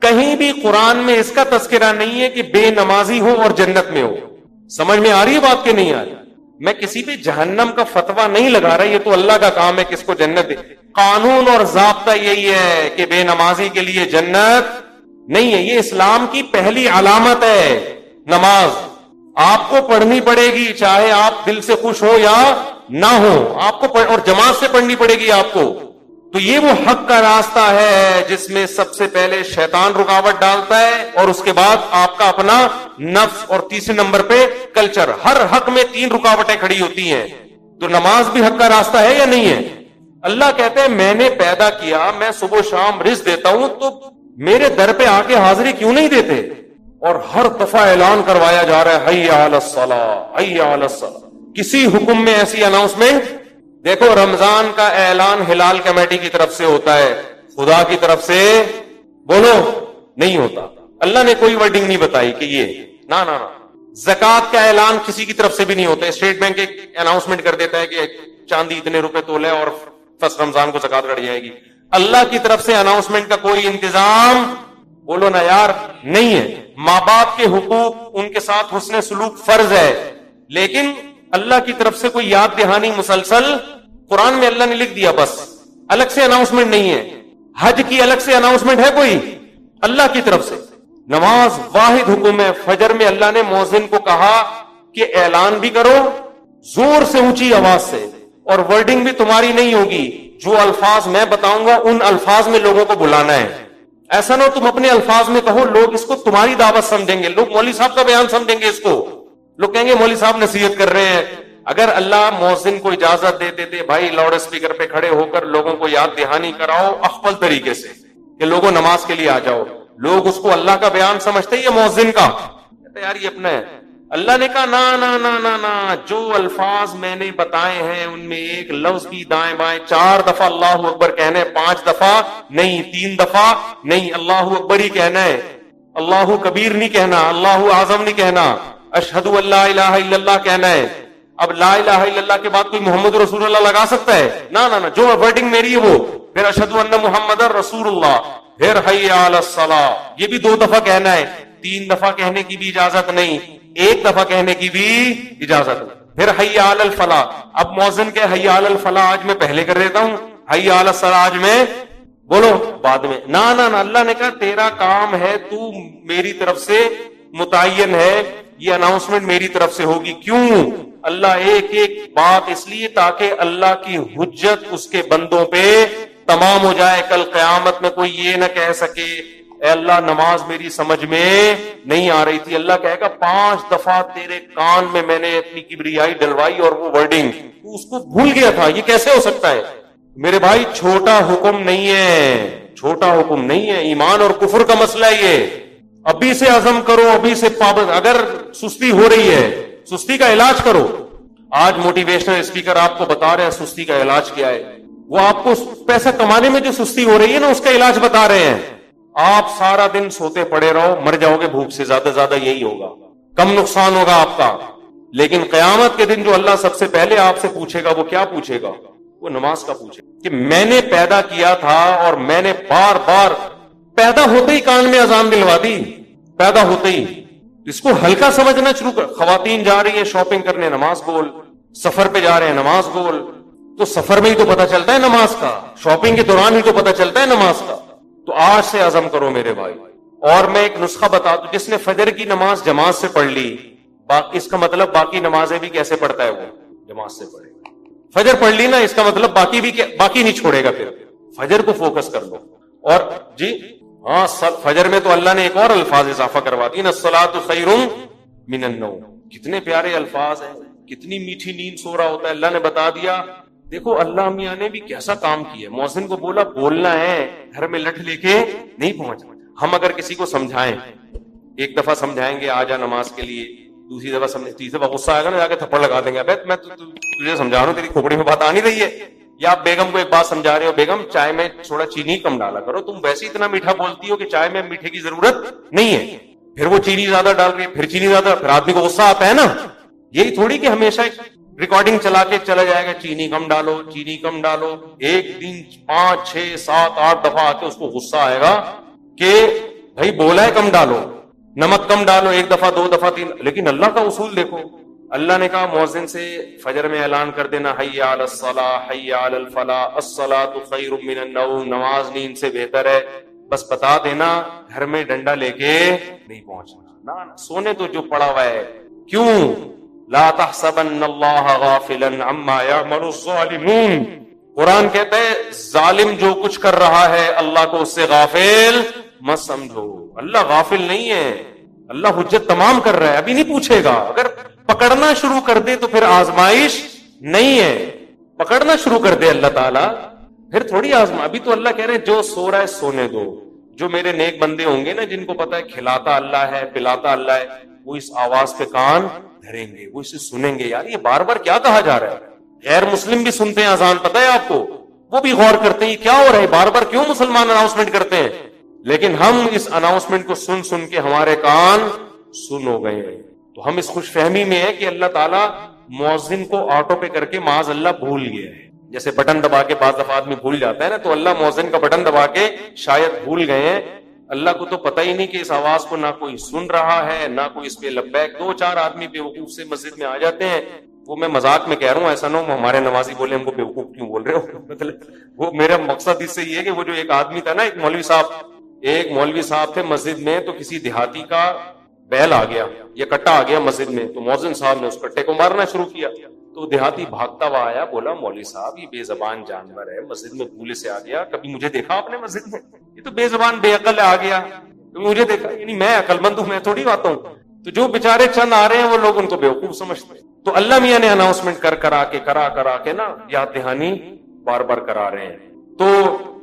کہیں بھی قرآن میں اس کا تذکرہ نہیں ہے کہ بے نمازی ہو اور جنت میں ہو. سمجھ میں آ رہی ہے بات کہ نہیں آ رہی؟ میں کسی پہ جہنم کا فتویٰ نہیں لگا رہا, یہ تو اللہ کا کام ہے کس کو جنت دے. قانون اور ضابطہ یہی ہے کہ بے نمازی کے لیے جنت نہیں ہے. یہ اسلام کی پہلی علامت ہے نماز. آپ کو پڑھنی پڑے گی چاہے آپ دل سے خوش ہو یا نہ ہو, آپ کو اور جماعت سے پڑھنی پڑے گی آپ کو. تو یہ وہ حق کا راستہ ہے جس میں سب سے پہلے شیطان رکاوٹ ڈالتا ہے اور اس کے بعد آپ کا اپنا نفس, اور تیسرے نمبر پہ کلچر. ہر حق میں 3 رکاوٹیں کھڑی ہوتی ہیں. تو نماز بھی حق کا راستہ ہے یا نہیں ہے؟ اللہ کہتے ہیں میں نے پیدا کیا, میں صبح شام رزق دیتا ہوں, تو میرے در پہ آ کے حاضری کیوں نہیں دیتے؟ اور ہر دفعہ اعلان کروایا جا رہا ہے حی علی الصلاۃ حی علی الصلاۃ. کسی حکم میں ایسی اناؤنسمنٹ دیکھو, رمضان کا اعلان ہلال کمیٹی کی طرف سے ہوتا ہے, خدا کی طرف سے بولو نہیں ہوتا. اللہ نے کوئی ورڈنگ نہیں بتائی کہ یہ نہ نہ. زکوٰۃ کا اعلان کسی کی طرف سے بھی نہیں ہوتا. اسٹیٹ بینک ایک اناؤنسمنٹ کر دیتا ہے کہ چاندی اتنے روپے تولے اور فرسٹ رمضان کو زکوٰۃ کٹ جائے گی. اللہ کی طرف سے اناؤنسمنٹ کا کوئی انتظام بولو نا یار نہیں ہے. ماں باپ کے حقوق, ان کے ساتھ حسن سلوک فرض ہے, لیکن اللہ کی طرف سے کوئی یاد دہانی مسلسل قرآن میں اللہ نے لکھ دیا, بس الگ سے اناؤنسمنٹ نہیں ہے. حج کی الگ سے اناؤنسمنٹ ہے کوئی؟ اللہ کی طرف سے. نماز واحد حکم ہے. فجر میں اللہ نے مؤذن کو کہا کہ اعلان بھی کرو زور سے, اونچی آواز سے, اور ورڈنگ بھی تمہاری نہیں ہوگی. جو الفاظ میں بتاؤں گا ان الفاظ میں لوگوں کو بلانا ہے. ایسا نہ تم اپنے الفاظ میں کہو, لوگ اس کو تمہاری دعوت سمجھیں گے, لوگ مولوی صاحب کا بیان سمجھیں گے اس کو, لوگ کہیں گے مولوی صاحب نصیحت کر رہے ہیں. اگر اللہ مؤذن کو اجازت دیتے تھے بھائی لاؤڈ اسپیکر پہ کھڑے ہو کر لوگوں کو یاد دہانی کراؤ اخفل طریقے سے کہ لوگوں نماز کے لیے آ جاؤ, لوگ اس کو اللہ کا بیان سمجھتے ہیں یا مؤذن کا؟ کہتے یار یہ اپنا ہے. اللہ نے کہا نا نا نا نا نا, جو الفاظ میں نے بتائے ہیں ان میں ایک لفظ بھی دائیں بائیں 4 دفعہ اللہ اکبر کہنا ہے, 5 دفعہ نہیں, 3 دفعہ نہیں, اللہ اکبر ہی کہنا ہے. اللہ کبیر نہیں کہنا, اللہ اعظم نہیں کہنا, اشہد ان لا الہ الا اللہ کہنا ہے. اب لا الہ الا اللہ کے بعد کوئی محمد رسول اللہ لگا سکتا ہے؟ نہ نہ, جو ورڈنگ میری ہے وہ, پھر اشہد ان محمد رسول اللہ, پھر حی علی الصلاۃ, یہ بھی 2 دفعہ کہنا ہے. 3 دفعہ کہنے کی بھی اجازت نہیں, 1 دفعہ کہنے کی بھی اجازت نہیں. پھر حی علی الفلاح. اب مؤذن کے حی علی الفلاح آج میں پہلے کر دیتا ہوں, حی علی الصلاۃ آج میں بولو بعد میں. نہ نہ نہ, اللہ نے کہا تیرا کام ہے, تو میری طرف سے متعین ہے, یہ اناؤنسمنٹ میری طرف سے ہوگی. کیوں؟ اللہ ایک ایک بات اس لیے تاکہ اللہ کی حجت اس کے بندوں پہ تمام ہو جائے. کل قیامت میں کوئی یہ نہ کہہ سکے اے اللہ نماز میری سمجھ میں نہیں آ رہی تھی. اللہ کہے گا 5 دفعہ تیرے کان میں نے اپنی کبریائی ڈلوائی اور وہ ورڈنگ تو اس کو بھول گیا تھا. یہ کیسے ہو سکتا ہے؟ میرے بھائی چھوٹا حکم نہیں ہے, چھوٹا حکم نہیں ہے. ایمان اور کفر کا مسئلہ یہ, ابھی سے عزم کرو, ابھی سے پابند. اگر سستی ہو رہی ہے سستی کا علاج کرو. آج موٹیویشنل اسپیکر آپ کو بتا رہے ہیں سستی کا علاج کیا ہے. وہ آپ کو پیسہ کمانے میں جو سستی ہو رہی ہے نا اس کا علاج بتا رہے ہیں. آپ سارا دن سوتے پڑے رہو, مر جاؤ گے بھوک سے, زیادہ یہی ہوگا, کم نقصان ہوگا آپ کا. لیکن قیامت کے دن جو اللہ سب سے پہلے آپ سے پوچھے گا وہ کیا پوچھے گا؟ وہ نماز کا پوچھے گا کہ میں نے پیدا کیا تھا اور میں نے بار بار پیدا ہوتے ہی کان میں اذان دلوا دی, پیدا ہوتے ہی. اس کو ہلکا سمجھنا شروع کر. خواتین جا رہی ہیں شاپنگ کرنے, نماز بول. سفر پہ جا رہے ہیں, نماز بول. تو سفر میں ہی تو پتہ چلتا ہے نماز کا, شاپنگ کے دوران ہی تو پتہ چلتا ہے نماز کا. تو آج سے عزم کرو میرے بھائی. اور میں ایک نسخہ بتا دوں, جس نے فجر کی نماز جماعت سے پڑھ لی, اس کا مطلب باقی نمازیں بھی کیسے پڑھتا ہے, وہ جماعت سے پڑھے. فجر پڑھ لی نا, اس کا مطلب باقی نہیں چھوڑے گا. پھر فجر کو فوکس کر لو. اور جی ہاں, فجر میں تو اللہ نے ایک اور الفاظ اضافہ کروا دی نا, الصلاۃ خیر من النوم. کتنے پیارے الفاظ ہیں, کتنی میٹھی نیند سو رہا ہوتا ہے. اللہ نے بتا دیا. دیکھو اللہ میاں نے بھی کیسا کام کیا. مؤذن کو بولا بولنا ہے, گھر میں لٹ لے کے نہیں پہنچ. ہم اگر کسی کو سمجھائیں, 1 دفعہ سمجھائیں گے آ جا نماز کے لیے, دوسری دفعہ سمجھے, تیسری دفعہ غصہ آئے گا نا, جا کے تھپڑ لگا دیں گے, ابے میں تجھے سمجھا رہا ہوں, تیری کھوپڑی میں بات آ نہیں رہی ہے. یا آپ بیگم کو ایک بات سمجھا رہے ہو, بیگم چائے میں تھوڑا چینی کم ڈالا کرو, تم ویسے اتنا میٹھا بولتی ہو کہ چائے میں میٹھے کی ضرورت نہیں ہے. پھر وہ چینی زیادہ ڈال رہی ہے, پھر چینی زیادہ, پھر آدمی کو غصہ آتا ہے نا. یہی تھوڑی کہ ہمیشہ ریکارڈنگ چلا کے چلا جائے گا, چینی کم ڈالو, چینی کم ڈالو. ایک دن 5 6 7 8 دفعہ آ کے اس کو غصہ آئے گا کہ بھائی بولا ہے کم ڈالو، نمک کم ڈالو، 1 دفعہ 2 دفعہ 3، لیکن اللہ کا اصول دیکھو. اللہ نے کہا مؤذن سے فجر میں اعلان کر دینا حی علی الصلاۃ حی علی الفلاح الصلاۃ خیر من النوم، نماز نیند سے بہتر ہے. بس بتا دینا گھر میں ڈنڈا لے کے نہیں پہنچنا، نہ سونے تو جو پڑا ہوا ہے. کیوں؟ لا تحسبن اللہ غافلا عما یعمل الظالمون. قرآن کہتا ہے ظالم جو کچھ کر رہا ہے اللہ کو اس سے غافل مت سمجھو. اللہ غافل نہیں ہے، اللہ حجت تمام کر رہا ہے، ابھی نہیں پوچھے گا. اگر پکڑنا شروع کر دے تو پھر آزمائش نہیں ہے. پکڑنا شروع کر دے اللہ تعالیٰ پھر تھوڑی آزما. ابھی تو اللہ کہہ رہے ہیں جو سو رہا ہے سونے دو. جو میرے نیک بندے ہوں گے نا، جن کو پتا ہے کھلاتا اللہ ہے پلاتا اللہ ہے، وہ اس آواز پہ کان دھریں گے، وہ اسے سنیں گے. یار یہ بار بار کیا کہا جا رہا ہے؟ غیر مسلم بھی سنتے ہیں اذان، پتہ ہے آپ کو، وہ بھی غور کرتے ہیں کیا ہو رہا ہے، بار بار کیوں مسلمان اناؤنسمنٹ کرتے ہیں. لیکن ہم اس اناؤنسمنٹ کو سن سن کے ہمارے کان سن ہو گئے ہیں. تو ہم اس خوش فہمی میں ہیں کہ اللہ تعالیٰ مؤذن کو آٹو پہ کر کے معاذ اللہ بھول گیا ہے. جیسے بٹن دبا کے بعض دفعہ آدمی بھول جاتا ہے نا، تو اللہ مؤذن کا بٹن دبا کے شاید بھول گئے ہیں. اللہ کو تو پتہ ہی نہیں کہ اس آواز کو نہ کوئی سن رہا ہے نہ کوئی اس پہ لبیک. 2-4 آدمی بیوقوف سے مسجد میں آ جاتے ہیں. وہ میں مذاق میں کہہ رہا ہوں، ایسا نہ ہو ہمارے نمازی بولے ہم کو بیوقوف کیوں بول رہے ہو. مطلب وہ میرا مقصد اس سے یہ ہے کہ وہ جو ایک آدمی تھا نا، ایک مولوی صاحب تھے مسجد میں، تو کسی دیہاتی کا بیل آ گیا یا کٹا آ گیا مسجد میں، تو مؤذن صاحب نے اس کٹے کو مارنا شروع کیا. تو دیہاتی بھاگتا ہوا آیا، بولا مولوی صاحب یہ بے زبان جانور ہے، مسجد میں بھولے سے آ گیا، کبھی مجھے دیکھا آپ نے مسجد میں؟ یہ تو بے زبان بے عقل آ گیا، کبھی مجھے دیکھا؟ یعنی میں عقل مند ہوں، میں تھوڑی آتا ہوں. تو جو بےچارے چند آ رہے ہیں وہ لوگ ان کو بیوقوف سمجھتے ہیں. تو اللہ میاں نے اناؤنسمنٹ کرا کے نا یاد دہانی بار بار کرا رہے ہیں. تو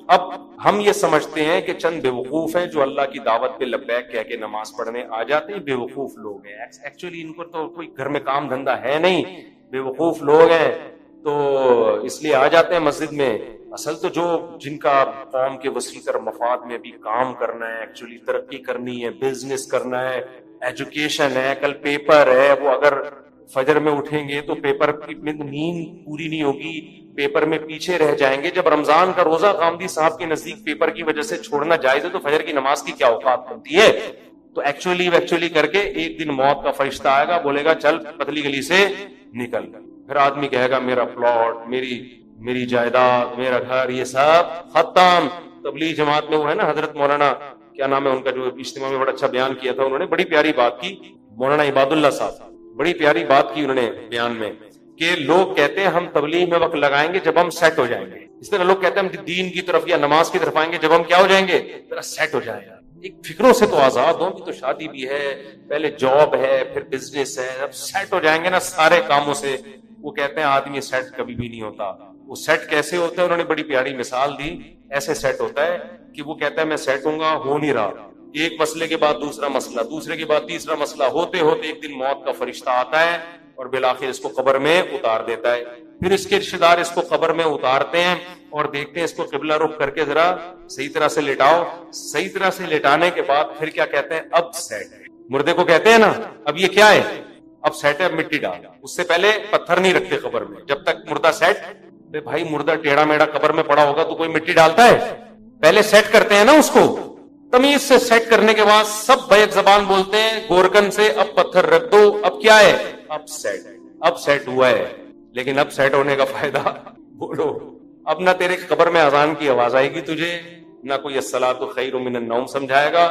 اب ہم یہ سمجھتے ہیں کہ چند بیوقوف ہیں جو اللہ کی دعوت پہ لبیک کہہ کے نماز پڑھنے آ جاتے ہیں. بیوقوف لوگ ہیں، ایکچولی ان کو تو کوئی گھر میں کام دھندا ہے نہیں، بیوقوف لوگ ہیں تو اس لیے آ جاتے ہیں مسجد میں. اصل تو جن کا قوم کے وسیع تر مفاد میں بھی کام کرنا ہے، ایکچولی ترقی کرنی ہے، بزنس کرنا ہے، ایجوکیشن ہے، کل پیپر ہے، وہ اگر فجر میں اٹھیں گے تو پیپر کی نیند پوری نہیں ہوگی، پیپر میں پیچھے رہ جائیں گے. جب رمضان کا روزہ غامدی صاحب کے نزدیک پیپر کی وجہ سے چھوڑنا جائز ہے تو فجر کی نماز کی کیا اوقات بنتی ہے؟ تو ایکچولی کر کے ایک دن موت کا فرشتہ آئے گا، بولے گا چل پتلی گلی سے نکل. پھر آدمی کہے گا میرا پلاٹ، میری جائیداد، میرا گھر، یہ سب ختم. تبلیغ جماعت میں وہ ہے نا حضرت مولانا کیا نام ہے ان کا، جو اجتماع میں بڑا اچھا بیان کیا تھا، انہوں نے بڑی پیاری بات کی، مولانا عباد اللہ صاحب، بڑی پیاری بات کی انہوں نے بیان میں، کہ لوگ کہتے ہیں ہم تبلیغ میں وقت لگائیں گے جب ہم سیٹ ہو جائیں گے. اس طرح لوگ کہتے ہیں ہم دین کی طرف یا نماز کی طرف آئیں گے جب ہم کیا ہو جائیں گے، ذرا سیٹ ہو جائیں گے. ایک فکروں سے تو آزاد ہوں، تو شادی بھی ہے، پہلے جاب ہے، پھر بزنس ہے، اب سیٹ ہو جائیں گے نا سارے کاموں سے. وہ کہتے ہیں آدمی سیٹ کبھی بھی نہیں ہوتا. وہ سیٹ کیسے ہوتا ہے؟ انہوں نے بڑی پیاری مثال دی. ایسے سیٹ ہوتا ہے کہ وہ کہتا ہے میں سیٹ ہوں گا، ہو نہیں رہا، ایک مسئلے کے بعد دوسرا مسئلہ، دوسرے کے بعد تیسرا مسئلہ، ہوتے ہوتے ایک دن موت کا فرشتہ آتا ہے اور بالآخر اس کو قبر میں اتار دیتا ہے. پھر اس کے رشتے دار اس کو قبر میں اتارتے ہیں اور دیکھتے ہیں اس کو قبلہ رخ کر کے ذرا صحیح طرح سے لٹاؤ. صحیح طرح سے لٹانے کے بعد پھر کیا کہتے ہیں؟ اب سیٹ ہے. مردے کو کہتے ہیں نا اب یہ کیا ہے؟ اب سیٹ ہے، اب مٹی ڈال. اس سے پہلے پتھر نہیں رکھتے قبر میں جب تک مردہ سیٹ. بھائی مردہ ٹیڑھا میڑا قبر میں پڑا ہوگا تو کوئی مٹی ڈالتا ہے؟ پہلے سیٹ کرتے ہیں نا اس کو. تمیز سے سیٹ کرنے کے بعد سب بیک زبان بولتے ہیں گورکن سے اب پتھر رکھ دو. اب کیا ہے؟ اب سیٹ ہوا ہے. لیکن اب سیٹ ہونے کا فائدہ بولو. اب نہ تیرے قبر میں اذان کی آواز آئے گی تجھے، نہ کوئی الصلاۃ خیر من النوم سمجھائے گا،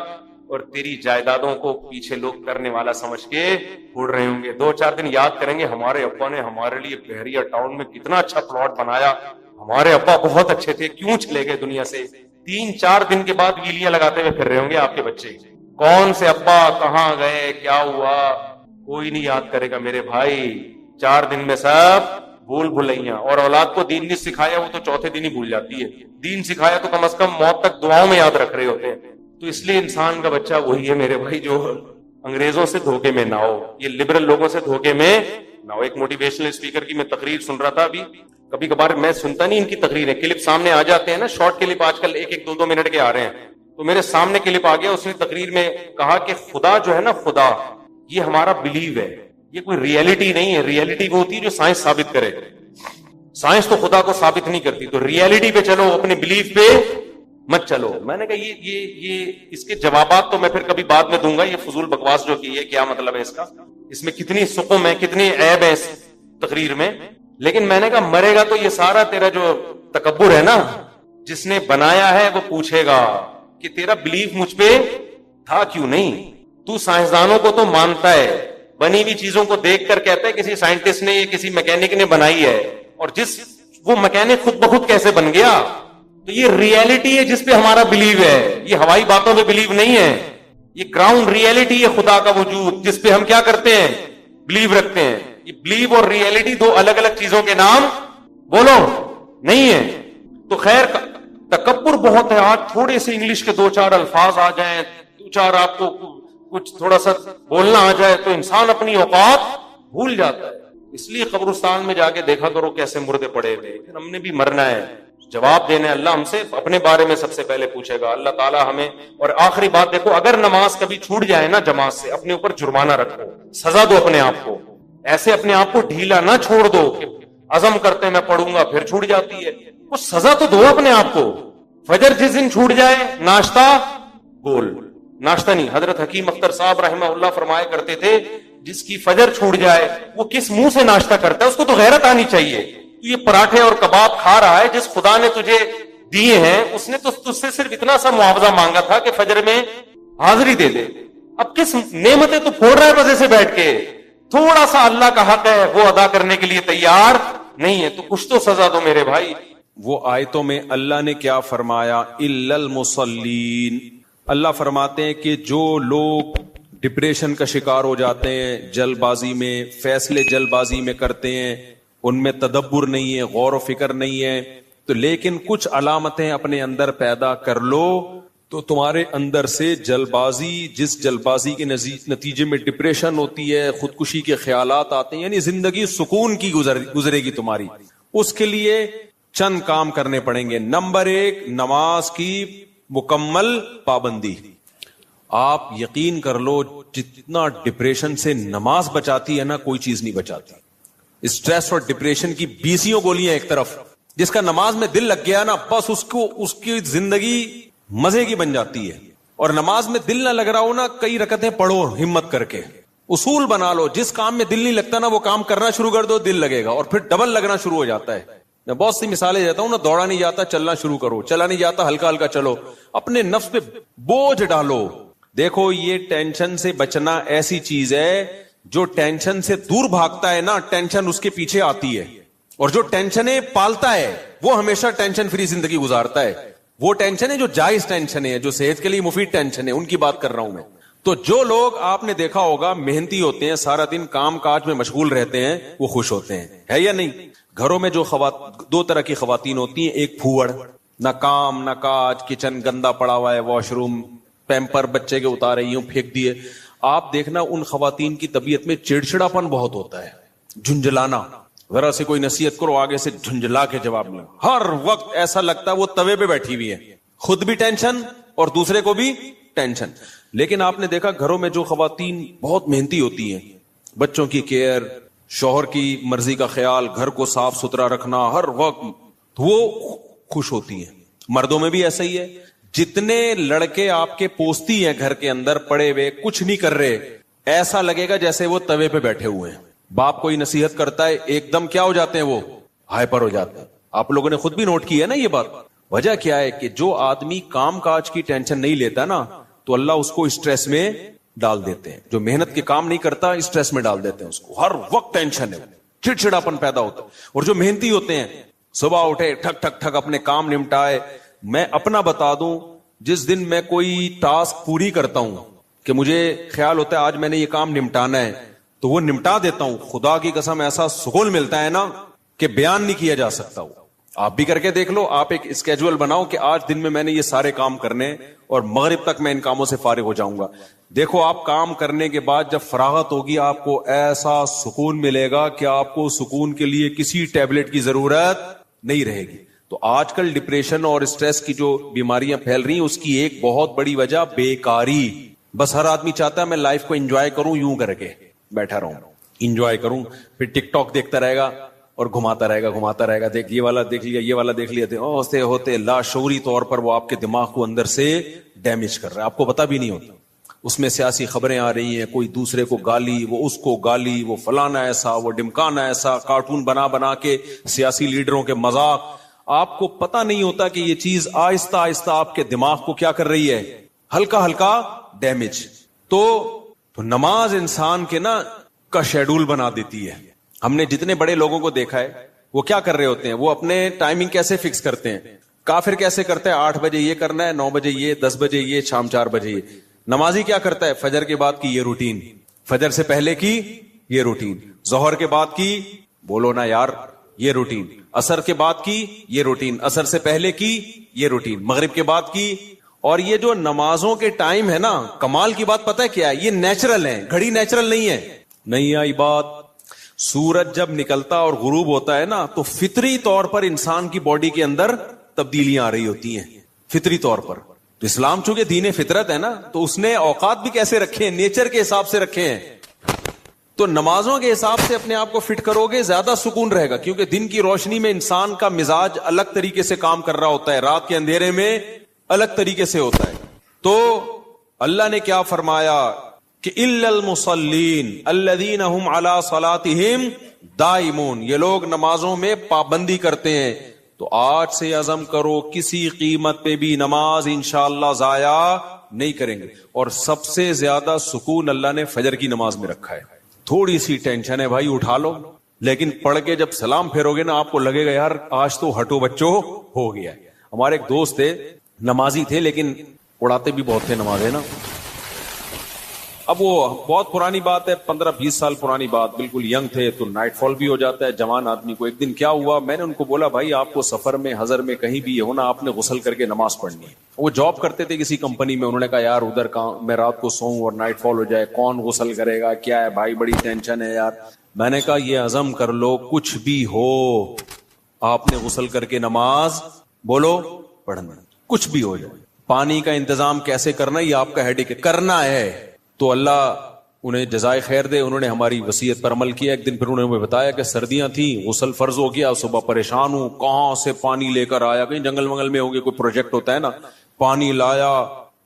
اور تیری جائیدادوں کو پیچھے لوگ کرنے والا سمجھ کے اڑ رہے ہوں گے. 2-4 دن یاد کریں گے ہمارے ابا نے ہمارے لیے بحریہ ٹاؤن میں کتنا اچھا پلاٹ بنایا، ہمارے ابا بہت اچھے تھے، کیوں چلے گئے دنیا سے. 3-4 دن کے بعد ویلیاں لگاتے ہوئے پھر رہے ہوں گے آپ کے بچے، کون سے ابا کہاں گئے کیا ہوا کوئی نہیں یاد کرے گا میرے بھائی. 4 دن میں سب بھولائیاں. اور اولاد کو دین نہیں سکھایا وہ تو چوتھے دن ہی بھول جاتی ہے. دین سکھایا تو کم از کم موت تک دعاؤں میں یاد رکھ رہے ہوتے ہیں. تو اس لیے انسان کا بچہ وہی ہے میرے بھائی جو انگریزوں سے دھوکے میں نہ ہو، یہ لبرل لوگوں سے دھوکے میں نہ ہو. ایک موٹیویشنل اسپیکر کی میں تقریر سن رہا تھا ابھی. کبھی کبھار میں سنتا نہیں ان کی تقریریں، کلپ سامنے آ جاتے ہیں نا، شارٹ کلپ آج کل 1-2 منٹ کے آ رہے ہیں. تو میرے سامنے کلپ آ گیا، اس نے تقریر میں کہا کہ خدا جو ہے نا، خدا یہ ہمارا بلیو ہے، یہ کوئی ریئلٹی نہیں ہے. ریئلٹی وہ ہوتی ہے جو سائنس ثابت کرے. سائنس تو خدا کو ثابت نہیں کرتی. تو ریئلٹی پہ چلو، اپنے بلیف پہ مت چلو. میں نے کہا یہ اس کے جوابات تو میں پھر کبھی بعد میں دوں گا. یہ فضول بکواس جو کی ہے کیا مطلب ہے اس کا, اس میں کتنی سقم ہے, کتنی عیب ہے اس تقریر میں. لیکن میں نے کہا مرے گا تو یہ سارا تیرا جو تکبر ہے نا, جس نے بنایا ہے وہ پوچھے گا کہ تیرا بلیف مجھ پہ تھا کیوں نہیں. تو سائنسدانوں کو تو مانتا ہے, بنی ہوئی چیزوں کو دیکھ کر کہتا ہے کسی سائنٹسٹ نے یا کسی میکینک نے بنائی ہے, اور وہ میکینک خود بخود کیسے بن گیا. تو یہ ریئلٹی ہے جس پہ ہمارا بلیو ہے, یہ ہوائی باتوں پہ بلیو نہیں ہے. یہ گراؤنڈ ریئلٹی ہے خدا کا وجود, جس پہ ہم کیا کرتے ہیں, بلیو رکھتے ہیں. یہ بلیو اور ریئلٹی دو الگ الگ چیزوں کے نام بولو نہیں ہے. تو خیر تکبر بہت ہے. آج تھوڑے سے انگلش کے 2-4 الفاظ آ جائیں, 2-4 آپ کو کچھ تھوڑا سا بولنا آ جائے تو انسان اپنی اوقات بھول جاتا ہے. اس لیے قبرستان میں جا کے دیکھا کرو کیسے مردے پڑے ہوئے, ہم نے بھی مرنا ہے, جواب دینا. اللہ ہم سے اپنے بارے میں سب سے پہلے پوچھے گا, اللہ تعالیٰ ہمیں. اور آخری بات دیکھو, اگر نماز کبھی چھوٹ جائے نا جماعت سے, اپنے اوپر جرمانہ رکھو, سزا دو اپنے آپ کو. ایسے اپنے آپ کو ڈھیلا نہ چھوڑ دو کہ عزم کرتے میں پڑھوں گا پھر چھوٹ جاتی ہے. وہ سزا تو دو اپنے آپ کو. فجر جس دن چھوٹ جائے ناشتہ گول, ناشتہ نہیں. حضرت حکیم اختر صاحب رحمہ اللہ فرمایا کرتے تھے, جس کی فجر چھوٹ جائے وہ کس منہ سے ناشتہ کرتا ہے, اس کو تو غیرت آنی چاہیے. تو یہ پراٹھے اور کباب کھا رہا ہے, جس خدا نے تجھے دیے ہیں اس نے تو تجھ سے صرف اتنا سا معاوضہ مانگا تھا کہ فجر میں حاضری دے دے. اب کس نعمتیں تو پھوڑ رہا ہے مزے سے بیٹھ کے, تھوڑا سا اللہ کا حق ہے وہ ادا کرنے کے لیے تیار نہیں ہے, تو کچھ تو سزا دو میرے بھائی. وہ آیتوں میں اللہ نے کیا فرمایا, الا المصلین. اللہ فرماتے ہیں کہ جو لوگ ڈپریشن کا شکار ہو جاتے ہیں, جلد بازی میں فیصلے جلد بازی میں کرتے ہیں, ان میں تدبر نہیں ہے, غور و فکر نہیں ہے, تو لیکن کچھ علامتیں اپنے اندر پیدا کر لو تو تمہارے اندر سے جلد بازی, جس جلد بازی کے نتیجے میں ڈپریشن ہوتی ہے, خودکشی کے خیالات آتے ہیں, یعنی زندگی سکون کی گزرے گی تمہاری. اس کے لیے چند کام کرنے پڑیں گے. نمبر 1, نماز کی مکمل پابندی. آپ یقین کر لو جتنا ڈپریشن سے نماز بچاتی ہے نا, کوئی چیز نہیں بچاتی. اسٹریس اور ڈپریشن کی 20 گولیاں ایک طرف, جس کا نماز میں دل لگ گیا نا, بس اس کی زندگی مزے کی بن جاتی ہے. اور نماز میں دل نہ لگ رہا ہو نا, کئی رکعتیں پڑھو ہمت کر کے, اصول بنا لو, جس کام میں دل نہیں لگتا نا وہ کام کرنا شروع کر دو, دل لگے گا, اور پھر ڈبل لگنا شروع ہو جاتا ہے. میں بہت سی مثالیں دیتا ہوں نا, دوڑا نہیں جاتا چلنا شروع کرو, چلا نہیں جاتا ہلکا ہلکا چلو, اپنے نفس پہ بوجھ ڈالو. دیکھو یہ ٹینشن سے بچنا ایسی چیز ہے, جو ٹینشن سے دور بھاگتا ہے نا, ٹینشن اس کے پیچھے آتی ہے, اور جو ٹینشنیں پالتا ہے وہ ہمیشہ ٹینشن فری زندگی گزارتا ہے. وہ ٹینشن ہے جو جائز ٹینشن ہے, جو صحت کے لیے مفید ٹینشن ہے, ان کی بات کر رہا ہوں میں. تو جو لوگ آپ نے دیکھا ہوگا محنتی ہوتے ہیں, سارا دن کام کاج میں مشغول رہتے ہیں, وہ خوش ہوتے ہیں, ہے یا نہیں؟ گھروں میں جو 2 طرح کی خواتین ہوتی ہیں, ایک پھوڑ, نہ کام نہ کاج, کچن گندا پڑا ہوا ہے, واش روم پیمپر بچے کے اتارے یوں پھینک دیے. آپ دیکھنا ان خواتین کی طبیعت میں چڑچڑاپن بہت ہوتا ہے, جھنجھلانا. ذرا سے کوئی نصیحت کرو آگے سے جھنجھلا کے جواب لیں, ہر وقت ایسا لگتا ہے وہ توے پہ بیٹھی ہوئی ہے, خود بھی ٹینشن اور دوسرے کو بھی ٹینشن. لیکن آپ نے دیکھا گھروں میں جو خواتین بہت محنتی ہوتی ہیں, بچوں کی کیئر, شوہر کی مرضی کا خیال, گھر کو صاف ستھرا رکھنا ہر وقت, وہ خوش ہوتی ہیں. مردوں میں بھی ایسا ہی ہے. جتنے لڑکے آپ کے پوستی ہیں گھر کے اندر پڑے ہوئے کچھ نہیں کر رہے, ایسا لگے گا جیسے وہ توے پہ بیٹھے ہوئے ہیں. باپ کوئی نصیحت کرتا ہے, ایک دم کیا ہو جاتے ہیں, وہ ہائپر ہو جاتے ہیں. آپ لوگوں نے خود بھی نوٹ کی ہے نا یہ بات. وجہ کیا ہے کہ جو آدمی کام کاج کی ٹینشن نہیں لیتا نا, تو اللہ اس کو اسٹریس میں ڈال دیتے ہیں. جو محنت کے کام نہیں کرتا اسٹریس میں ڈال دیتے ہیں اس کو, ہر وقت ٹینشن ہے, چڑچڑاپن پیدا ہوتا ہے. اور جو محنتی ہوتے ہیں صبح اٹھے ٹھک ٹھک ٹھک اپنے کام نمٹائے. میں اپنا بتا دوں, جس دن میں کوئی ٹاسک پوری کرتا ہوں کہ مجھے خیال ہوتا ہے آج میں نے یہ کام نمٹانا ہے, تو وہ نمٹا دیتا ہوں. خدا کی قسم ایسا سکون ملتا ہے نا کہ بیان نہیں کیا جا سکتا. آپ بھی کر کے دیکھ لو, آپ ایک اسکیجول بناؤ کہ آج دن میں نے یہ سارے کام کرنے اور مغرب تک میں ان کاموں سے فارغ ہو جاؤں گا. دیکھو آپ کام کرنے کے بعد جب فراغت ہوگی آپ کو ایسا سکون ملے گا کہ آپ کو سکون کے لیے کسی ٹیبلٹ کی ضرورت نہیں رہے گی. تو آج کل ڈپریشن اور اسٹریس کی جو بیماریاں پھیل رہی ہیں اس کی ایک بہت بڑی وجہ بیکاری. بس ہر آدمی چاہتا ہے میں لائف کو انجوائے کروں, یوں کر کے بیٹھا رہوں, انجوائے کروں, پھر ٹک ٹاک دیکھتا رہے گا, اور گھماتا رہے گا, دیکھ یہ والا دیکھ لیا, یہ والا دیکھ لیا, ہوتے ہوتے لاشعوری طور پر وہ آپ کے دماغ کو اندر سے ڈیمیج کر رہا ہے, آپ کو پتا بھی نہیں ہوتا. اس میں سیاسی خبریں آ رہی ہیں, کوئی دوسرے کو گالی, وہ اس کو گالی, وہ فلانا ایسا, وہ ڈمکانا ایسا, کارٹون بنا کے سیاسی لیڈروں کے مذاق. آپ کو پتا نہیں ہوتا کہ یہ چیز آہستہ آہستہ آپ کے دماغ کو کیا کر رہی ہے, ہلکا ہلکا ڈیمیج. تو نماز انسان کے کا شیڈول بنا دیتی ہے. ہم نے جتنے بڑے لوگوں کو دیکھا ہے وہ کیا کر رہے ہوتے ہیں, وہ اپنے ٹائمنگ کیسے فکس کرتے ہیں. کافر کیسے کرتا ہے, 8 بجے یہ کرنا ہے, 9 بجے یہ, 10 بجے یہ, شام 4 بجے یہ. نمازی کیا کرتا ہے, فجر کے بعد کی یہ روٹین, فجر سے پہلے کی یہ روٹین, ظہر کے بعد کی, بولو نا یار, یہ روٹین, عصر کے بعد کی یہ روٹین, عصر سے پہلے کی یہ روٹین, مغرب کے بعد کی. اور یہ جو نمازوں کے ٹائم ہے کمال کی بات پتہ ہے کیا ہے, یہ نیچرل ہے, گھڑی نیچرل نہیں ہے. نہیں آئی بات. سورج جب نکلتا اور غروب ہوتا ہے تو فطری طور پر انسان کی باڈی کے اندر تبدیلیاں آ رہی ہوتی ہیں, فطری طور پر. تو اسلام چونکہ دین فطرت ہے تو اس نے اوقات بھی کیسے رکھے ہیں, نیچر کے حساب سے رکھے ہیں. تو نمازوں کے حساب سے اپنے آپ کو فٹ کرو گے, زیادہ سکون رہے گا, کیونکہ دن کی روشنی میں انسان کا مزاج الگ طریقے سے کام کر رہا ہوتا ہے, رات کے اندھیرے میں الگ طریقے سے ہوتا ہے. تو اللہ نے کیا فرمایا کہ الا المصلین الذین هم علی صلاتهم دائمون, یہ لوگ نمازوں میں پابندی کرتے ہیں. تو آج سے عزم کرو کسی قیمت پہ بھی نماز انشاءاللہ ضائع نہیں کریں گے. اور سب سے زیادہ سکون اللہ نے فجر کی نماز میں رکھا ہے. تھوڑی سی ٹینشن ہے بھائی, اٹھا لو, لیکن پڑھ کے جب سلام پھیرو گے آپ کو لگے گا یار آج تو ہٹو بچو ہو گیا. ہمارے ایک دوست تھے, نمازی تھے لیکن اڑاتے بھی بہت تھے نمازیں اب وہ بہت پرانی بات ہے, 15-20 سال پرانی بات, بالکل ینگ تھے تو نائٹ فال بھی ہو جاتا ہے جوان آدمی کو. ایک دن کیا ہوا, میں نے ان کو بولا بھائی آپ کو سفر میں, حضر میں, کہیں بھی ہونا, آپ نے غسل کر کے نماز پڑھنی ہے. وہ جاب کرتے تھے کسی کمپنی میں, انہوں نے کہا یار ادھر میں رات کو سوؤں اور نائٹ فال ہو جائے, کون غسل کرے گا, کیا ہے بھائی, بڑی ٹینشن ہے یار. میں نے کہا یہ عزم کر لو کچھ بھی ہو آپ نے غسل کر کے نماز بولو پڑھنا, کچھ بھی ہو جائے. پانی کا انتظام کیسے کرنا یہ آپ کا ہیڈک ہے, کرنا ہے. تو اللہ انہیں جزائے خیر دے, انہوں نے ہماری وصیت پر عمل کیا. ایک دن پھر انہوں نے بتایا کہ سردیاں تھیں, غسل فرض ہو گیا, صبح پریشان ہوں, کہاں سے پانی لے کر آیا, کہیں جنگل منگل میں ہوگے, کوئی پروجیکٹ ہوتا ہے پانی لایا,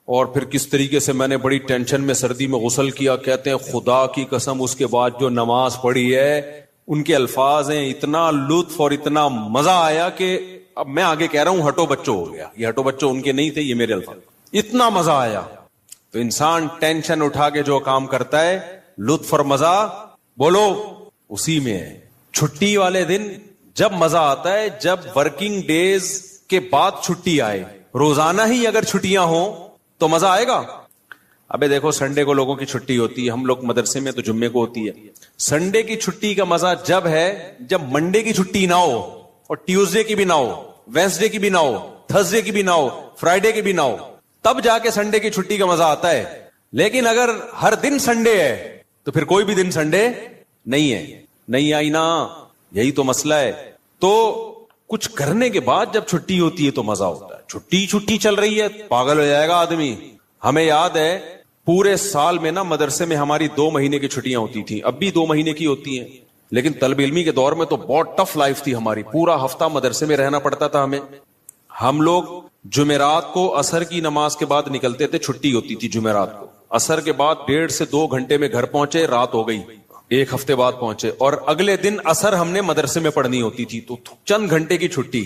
اور پھر کس طریقے سے میں نے بڑی ٹینشن میں سردی میں غسل کیا. کہتے ہیں خدا کی قسم اس کے بعد جو نماز پڑھی ہے, ان کے الفاظ ہیں, اتنا لطف اور اتنا مزہ آیا کہ اب میں آگے کہہ رہا ہوں ہٹو بچو ہو گیا. یہ ہٹو بچو ان کے نہیں تھے, یہ میرے الفاظ. اتنا مزہ آیا. تو انسان ٹینشن اٹھا کے جو کام کرتا ہے, لطف اور مزہ بولو اسی میں ہے. چھٹی والے دن جب مزہ آتا ہے جب ورکنگ ڈیز کے بعد چھٹی آئے. روزانہ ہی اگر چھٹیاں ہوں تو مزہ آئے گا. ابے دیکھو سنڈے کو لوگوں کی چھٹی ہوتی ہے, ہم لوگ مدرسے میں تو جمعے کو ہوتی ہے. سنڈے کی چھٹی کا مزہ جب ہے جب منڈے کی چھٹی نہ ہو, اور ٹیوزڈے کی بھی نہ ہو, وینسڈے کی بھی نہ ہو, تھرسڈے کی بھی نہ ہو, فرائیڈے کی بھی نہ ہو, تب جا کے سنڈے کی چھٹی کا مزہ آتا ہے. لیکن اگر ہر دن سنڈے ہے تو پھر کوئی بھی دن سنڈے نہیں ہے. نہیں آئی نا, یہی تو مسئلہ ہے. تو کچھ کرنے کے بعد جب چھٹی ہوتی ہے تو مزہ ہوتا ہے. چھٹی چل رہی ہے, پاگل ہو جائے گا آدمی. ہمیں یاد ہے پورے سال میں مدرسے میں ہماری 2 مہینے کی چھٹیاں ہوتی تھیں, اب بھی 2 مہینے کی ہوتی ہیں. لیکن طلب علمی کے دور میں تو بہت ٹف لائف تھی ہماری, پورا ہفتہ مدرسے میں رہنا پڑتا تھا ہمیں. ہم لوگ جمعرات کو عصر کی نماز کے بعد نکلتے تھے, چھٹی ہوتی تھی جمعرات کو. عصر کے بعد 1.5 سے 2 گھنٹے میں گھر پہنچے, رات ہو گئی, 1 ہفتے بعد پہنچے, اور اگلے دن عصر ہم نے مدرسے میں پڑھنی ہوتی تھی, تو چند گھنٹے کی چھٹی.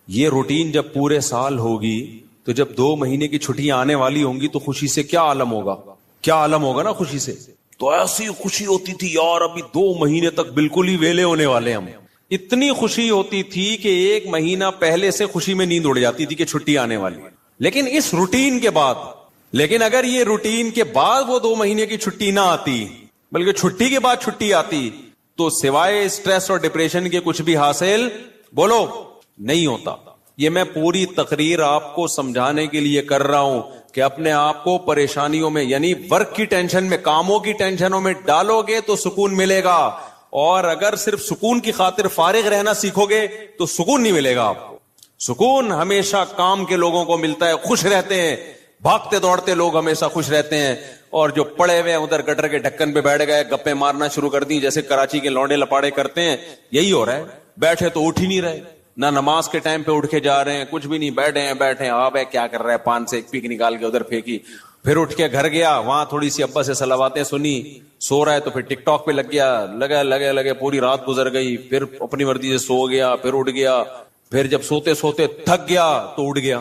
یہ روٹین جب پورے سال ہوگی تو جب 2 مہینے کی چھٹیاں آنے والی ہوں گی تو خوشی سے کیا عالم ہوگا, کیا عالم ہوگا نا خوشی سے. تو ایسی خوشی ہوتی تھی یار ابھی 2 مہینے تک بالکل ہی ویلے ہونے والے ہم. اتنی خوشی ہوتی تھی کہ 1 مہینہ پہلے سے خوشی میں نیند اڑ جاتی تھی کہ چھٹی آنے والی ہے. لیکن اس روٹین کے بعد, لیکن اگر یہ روٹین کے بعد وہ 2 مہینے کی چھٹی نہ آتی بلکہ چھٹی کے بعد چھٹی آتی تو سوائے اسٹریس اور ڈپریشن کے کچھ بھی حاصل بولو نہیں ہوتا. یہ میں پوری تقریر آپ کو سمجھانے کے لیے کر رہا ہوں کہ اپنے آپ کو پریشانیوں میں یعنی ورک کی ٹینشن میں, کاموں کی ٹینشنوں میں ڈالو گے تو سکون ملے گا, اور اگر صرف سکون کی خاطر فارغ رہنا سیکھو گے تو سکون نہیں ملے گا آپ کو. سکون ہمیشہ کام کے لوگوں کو ملتا ہے, خوش رہتے ہیں. بھاگتے دوڑتے لوگ ہمیشہ خوش رہتے ہیں, اور جو پڑے ہوئے ہیں ادھر گٹر کے ڈھکن پہ بیٹھ گئے, گپے مارنا شروع کر دی جیسے کراچی کے لونڈے لپاڑے کرتے ہیں. یہی ہو رہا ہے, بیٹھے تو اٹھ ہی نہیں رہے, نہ نماز کے ٹائم پہ اٹھ کے جا رہے ہیں, کچھ بھی نہیں, بیٹھے ہیں. آپ کیا کر رہے ہیں, پان سے ایک پیک نکال کے ادھر پھینکی, پھر اٹھ کے گھر گیا, وہاں تھوڑی سی ابا سے صلواتیں سنی, سو رہا ہے تو پھر ٹک ٹاک پہ لگ گیا, لگے پوری رات گزر گئی, پھر اپنی مرضی سے سو گیا, پھر اٹھ گیا, پھر جب سوتے سوتے تھک گیا تو اٹھ گیا,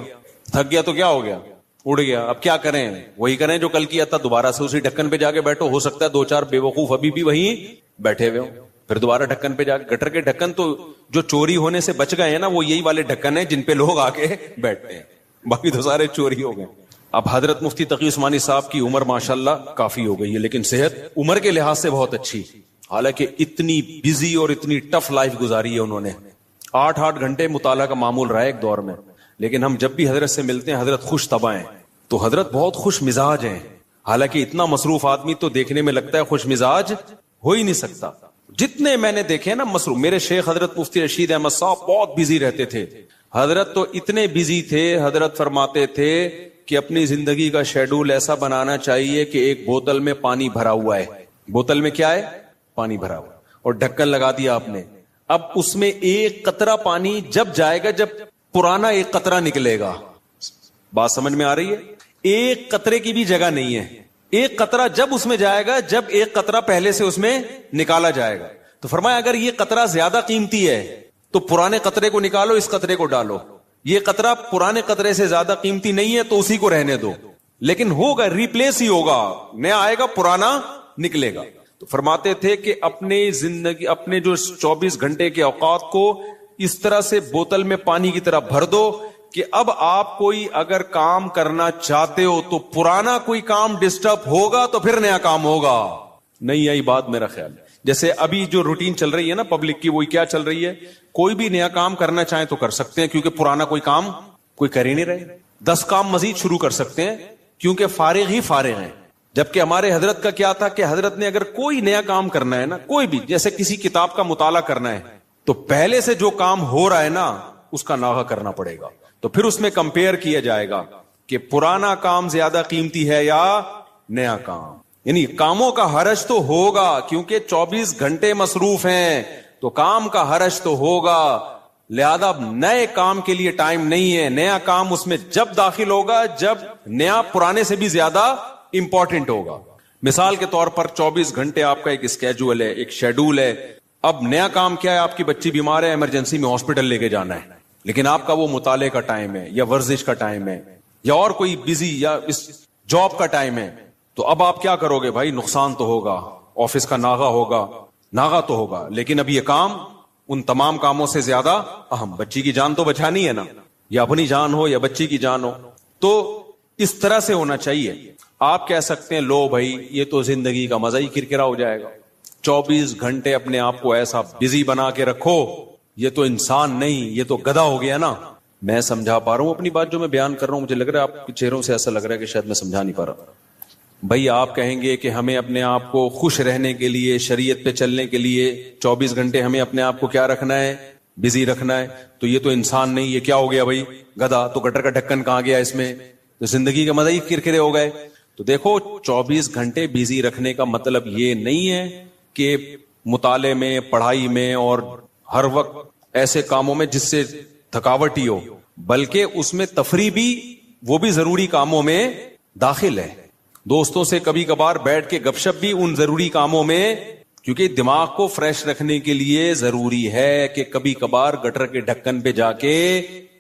تو کیا ہو گیا, اڑ گیا. اب کیا کریں, وہی کریں جو کل کیا تھا, دوبارہ سے اسی ڈھکن پہ جا کے بیٹھو. ہو سکتا ہے 2-4 بے وقوف ابھی بھی وہیں بیٹھے ہوئے ہو, پھر دوبارہ ڈھکن پہ جا کے. گٹر کے ڈھکن تو جو چوری ہونے سے بچ گئے ہیں نا, وہ یہی والے ڈھکن ہیں جن پہ لوگ آ کے بیٹھتے ہیں, باقی تو سارے چوری ہو گئے. اب حضرت مفتی تقی عثمانی صاحب کی عمر ماشاءاللہ کافی ہو گئی ہے, لیکن صحت عمر کے لحاظ سے بہت اچھی, حالانکہ اتنی بزی اور اتنی ٹف لائف گزاری ہے انہوں نے. 8 گھنٹے مطالعہ کا معمول رہا ہے ایک دور میں, لیکن ہم جب بھی حضرت سے ملتے ہیں حضرت خوش طبع ہیں, تو حضرت بہت خوش مزاج ہیں. حالانکہ اتنا مصروف آدمی تو دیکھنے میں لگتا ہے خوش مزاج ہو ہی نہیں سکتا. جتنے میں نے دیکھے نا مصروف, میرے شیخ حضرت مفتی رشید احمد صاحب بہت بزی رہتے تھے. حضرت تو اتنے بزی تھے, حضرت فرماتے تھے کہ اپنی زندگی کا شیڈول ایسا بنانا چاہیے کہ ایک بوتل میں پانی بھرا ہوا ہے, بوتل میں کیا ہے, پانی بھرا ہوا, اور ڈھکن لگا دیا آپ نے. اب اس میں ایک قطرہ پانی جب جائے گا جب پرانا ایک قطرہ نکلے گا. بات سمجھ میں آ رہی ہے؟ ایک قطرے کی بھی جگہ نہیں ہے, ایک قطرہ جب اس میں جائے گا جب ایک قطرہ پہلے سے اس میں نکالا جائے گا. تو فرمایا اگر یہ قطرہ زیادہ قیمتی ہے تو پرانے قطرے کو نکالو, اس قطرے کو ڈالو. یہ قطرہ پرانے قطرے سے زیادہ قیمتی نہیں ہے تو اسی کو رہنے دو, لیکن ہوگا ریپلیس ہی ہوگا, نیا آئے گا پرانا نکلے گا. تو فرماتے تھے کہ اپنی زندگی, اپنے جو 24 گھنٹے کے اوقات کو اس طرح سے بوتل میں پانی کی طرح بھر دو کہ اب آپ کوئی اگر کام کرنا چاہتے ہو تو پرانا کوئی کام ڈسٹرب ہوگا تو پھر نیا کام ہوگا. نہیں آئی بات میرا خیال. جیسے ابھی جو روٹین چل رہی ہے نا پبلک کی, وہی کیا چل رہی ہے, کوئی بھی نیا کام کرنا چاہیں تو کر سکتے ہیں کیونکہ پرانا کوئی کام کوئی کر ہی نہیں رہے. 10 کام مزید شروع کر سکتے ہیں کیونکہ فارغ ہی فارغ ہیں. جبکہ ہمارے حضرت کا کیا تھا کہ حضرت نے اگر کوئی نیا کام کرنا ہے نا, کوئی بھی, جیسے کسی کتاب کا مطالعہ کرنا ہے تو پہلے سے جو کام ہو رہا ہے نا اس کا ناغہ کرنا پڑے گا. تو پھر اس میں کمپیئر کیا جائے گا کہ پرانا کام زیادہ قیمتی ہے یا نیا کام. یعنی کاموں کا حرج تو ہوگا کیونکہ 24 گھنٹے مصروف ہیں تو کام کا حرج تو ہوگا, لہذا نئے کام کے لیے ٹائم نہیں ہے. نیا کام اس میں جب داخل ہوگا جب نیا پرانے سے بھی زیادہ امپورٹنٹ ہوگا. مثال کے طور پر 24 گھنٹے آپ کا ایک اسکیجول ہے, ایک شیڈول ہے. اب نیا کام کیا ہے, آپ کی بچی بیمار ہے, ایمرجنسی میں ہاسپٹل لے کے جانا ہے, لیکن آپ کا وہ مطالعے کا ٹائم ہے یا ورزش کا ٹائم ہے یا اور کوئی بزی یا اس جاب کا ٹائم ہے. تو اب آپ کیا کرو گے بھائی, نقصان تو ہوگا, آفس کا ناغہ تو ہوگا, لیکن اب یہ کام ان تمام کاموں سے زیادہ اہم. بچی کی جان تو بچانی ہے نا, یا اپنی جان ہو یا بچی کی جان ہو. تو اس طرح سے ہونا چاہیے. آپ کہہ سکتے ہیں لو بھائی یہ تو زندگی کا مزہ ہی کرکرا ہو جائے گا, 24 گھنٹے اپنے آپ کو ایسا بزی بنا کے رکھو, یہ تو انسان نہیں, یہ تو گدھا ہو گیا نا. میں سمجھا پا رہا ہوں اپنی بات جو میں بیان کر رہا ہوں, مجھے لگ رہا ہے آپ کے چہروں سے ایسا لگ رہا ہے کہ شاید میں سمجھا نہیں پا رہا. بھائی آپ کہیں گے کہ ہمیں اپنے آپ کو خوش رہنے کے لیے, شریعت پہ چلنے کے لیے 24 گھنٹے ہمیں اپنے آپ کو کیا رکھنا ہے, بزی رکھنا ہے. تو یہ تو انسان نہیں, یہ کیا ہو گیا بھائی, گدھا. تو گٹر کا ڈھکن کہاں گیا اس میں, تو زندگی کا مزہ ہی کرکرے ہو گئے. تو دیکھو 24 گھنٹے بزی رکھنے کا مطلب یہ نہیں ہے کہ مطالعے میں, پڑھائی میں اور ہر وقت ایسے کاموں میں جس سے تھکاوٹ ہی ہو, بلکہ اس میں تفریح بھی, وہ بھی ضروری کاموں میں داخل ہے. دوستوں سے کبھی کبھار بیٹھ کے گپ شپ بھی ان ضروری کاموں میں, کیونکہ دماغ کو فریش رکھنے کے لیے ضروری ہے کہ کبھی کبھار گٹر کے ڈھکن پہ جا کے